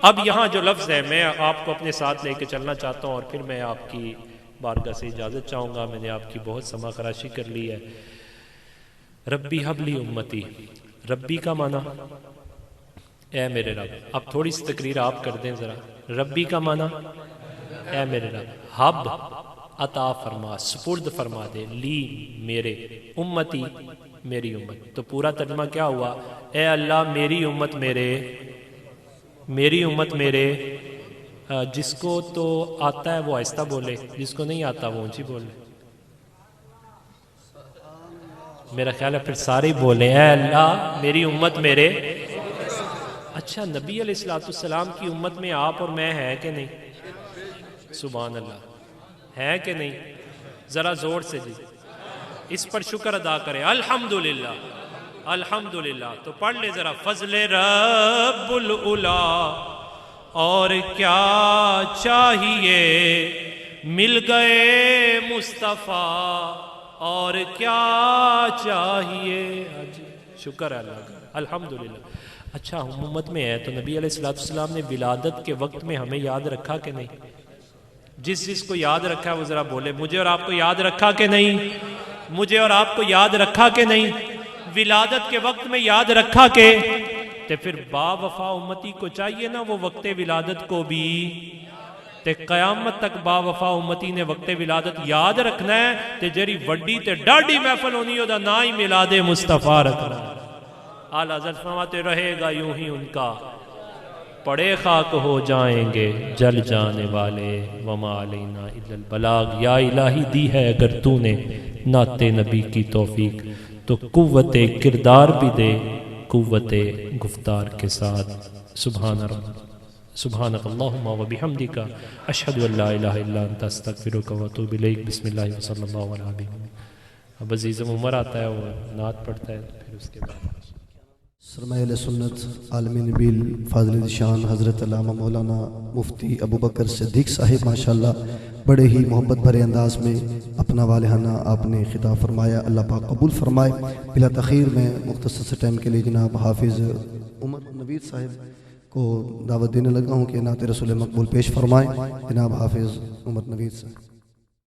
S1: اب یہاں جو لفظ ہے میں آپ کو اپنے ساتھ لے کے چلنا چاہتا ہوں اور پھر میں آپ کی بارگاہ سے اجازت چاہوں گا. میں نے آپ کی بہت سما خراشی کر لی ہے. ربی حبلی امتی، ربی کا معنی اے میرے رب. اب تھوڑی سی تقریر آپ کر دیں ذرا. ربی کا معنی اے میرے رب، حب عطا فرما، سپرد فرما دے، لی میرے، امتی میری امت. تو پورا ترجمہ کیا ہوا؟ اے اللہ میری امت میرے، میری امت میرے. جس کو تو آتا ہے وہ آہستہ بولے، جس کو نہیں آتا وہ اونچی بولے. میرا خیال ہے پھر سارے بولیں اے اللہ میری امت میرے. اچھا نبی علیہ السلام کی امت میں آپ اور میں ہے کہ نہیں؟ سبحان اللہ، ہے کہ نہیں؟ ذرا زور سے جی اس پر شکر ادا کریں، الحمدللہ الحمدللہ۔ تو پڑھ لے ذرا، فضل رب العلا اور کیا چاہیے، مل گئے مصطفیٰ اور کیا چاہیے۔ شکر ہے اللہ کا، الحمدللہ۔ اچھا ہم امت میں ہے تو نبی علیہ السلام نے ولادت کے وقت میں ہمیں یاد رکھا کہ نہیں؟ جس کو یاد رکھا ہے وہ ذرا بولے، مجھے اور آپ کو یاد رکھا کہ نہیں؟ مجھے اور آپ کو یاد رکھا کہ نہیں؟ ولادت کے وقت میں یاد رکھا کہ تے پھر با وفا امتی کو چاہیے نا وہ وقت ولادت کو بھی تے قیامت تک با وفا امتی نے وقت ولادت یاد رکھنا ہے تے جری وڈی تے ڈاڈی محفل ہونی ہو دا نا ہی میلاد مصطفیٰ رکھنا ہے۔ اعلیٰ حضرت فرماتے رہے گا یوں ہی ان کا، پڑے خاک ہو جائیں گے جل جانے والے، وما علینا الا البلاغ۔ یا الہی دی ہے اگر تو نے نعت نبی کی توفیق تو قوت کردار بھی دے قوت گفتار کے ساتھ۔ سبحانک اللہم و بحمدک اشہد ان لا الہ الا انت استغفرک و اتوب الیک۔ بسم اللہ وصلی اللہ علیہ وسلم۔ اب عزیزم عمر آتا ہے وہ نعت پڑھتا ہے، پھر اس کے بعد
S2: سرمایہ اہل سنت عالم نبیل فاضل شان حضرت علامہ مولانا مفتی ابوبکر صدیق صاحب ماشاءاللہ بڑے ہی محبت بھرے انداز میں اپنا والہانہ آپ نے خطاب فرمایا، اللہ پاک قبول فرمائے۔ بلا تاخیر میں مختصر سے ٹائم کے لیے جناب حافظ عمر نوید صاحب کو دعوت دینے لگا ہوں کہ نعت رسول مقبول پیش فرمائیں۔ جناب حافظ عمر نوید صاحب۔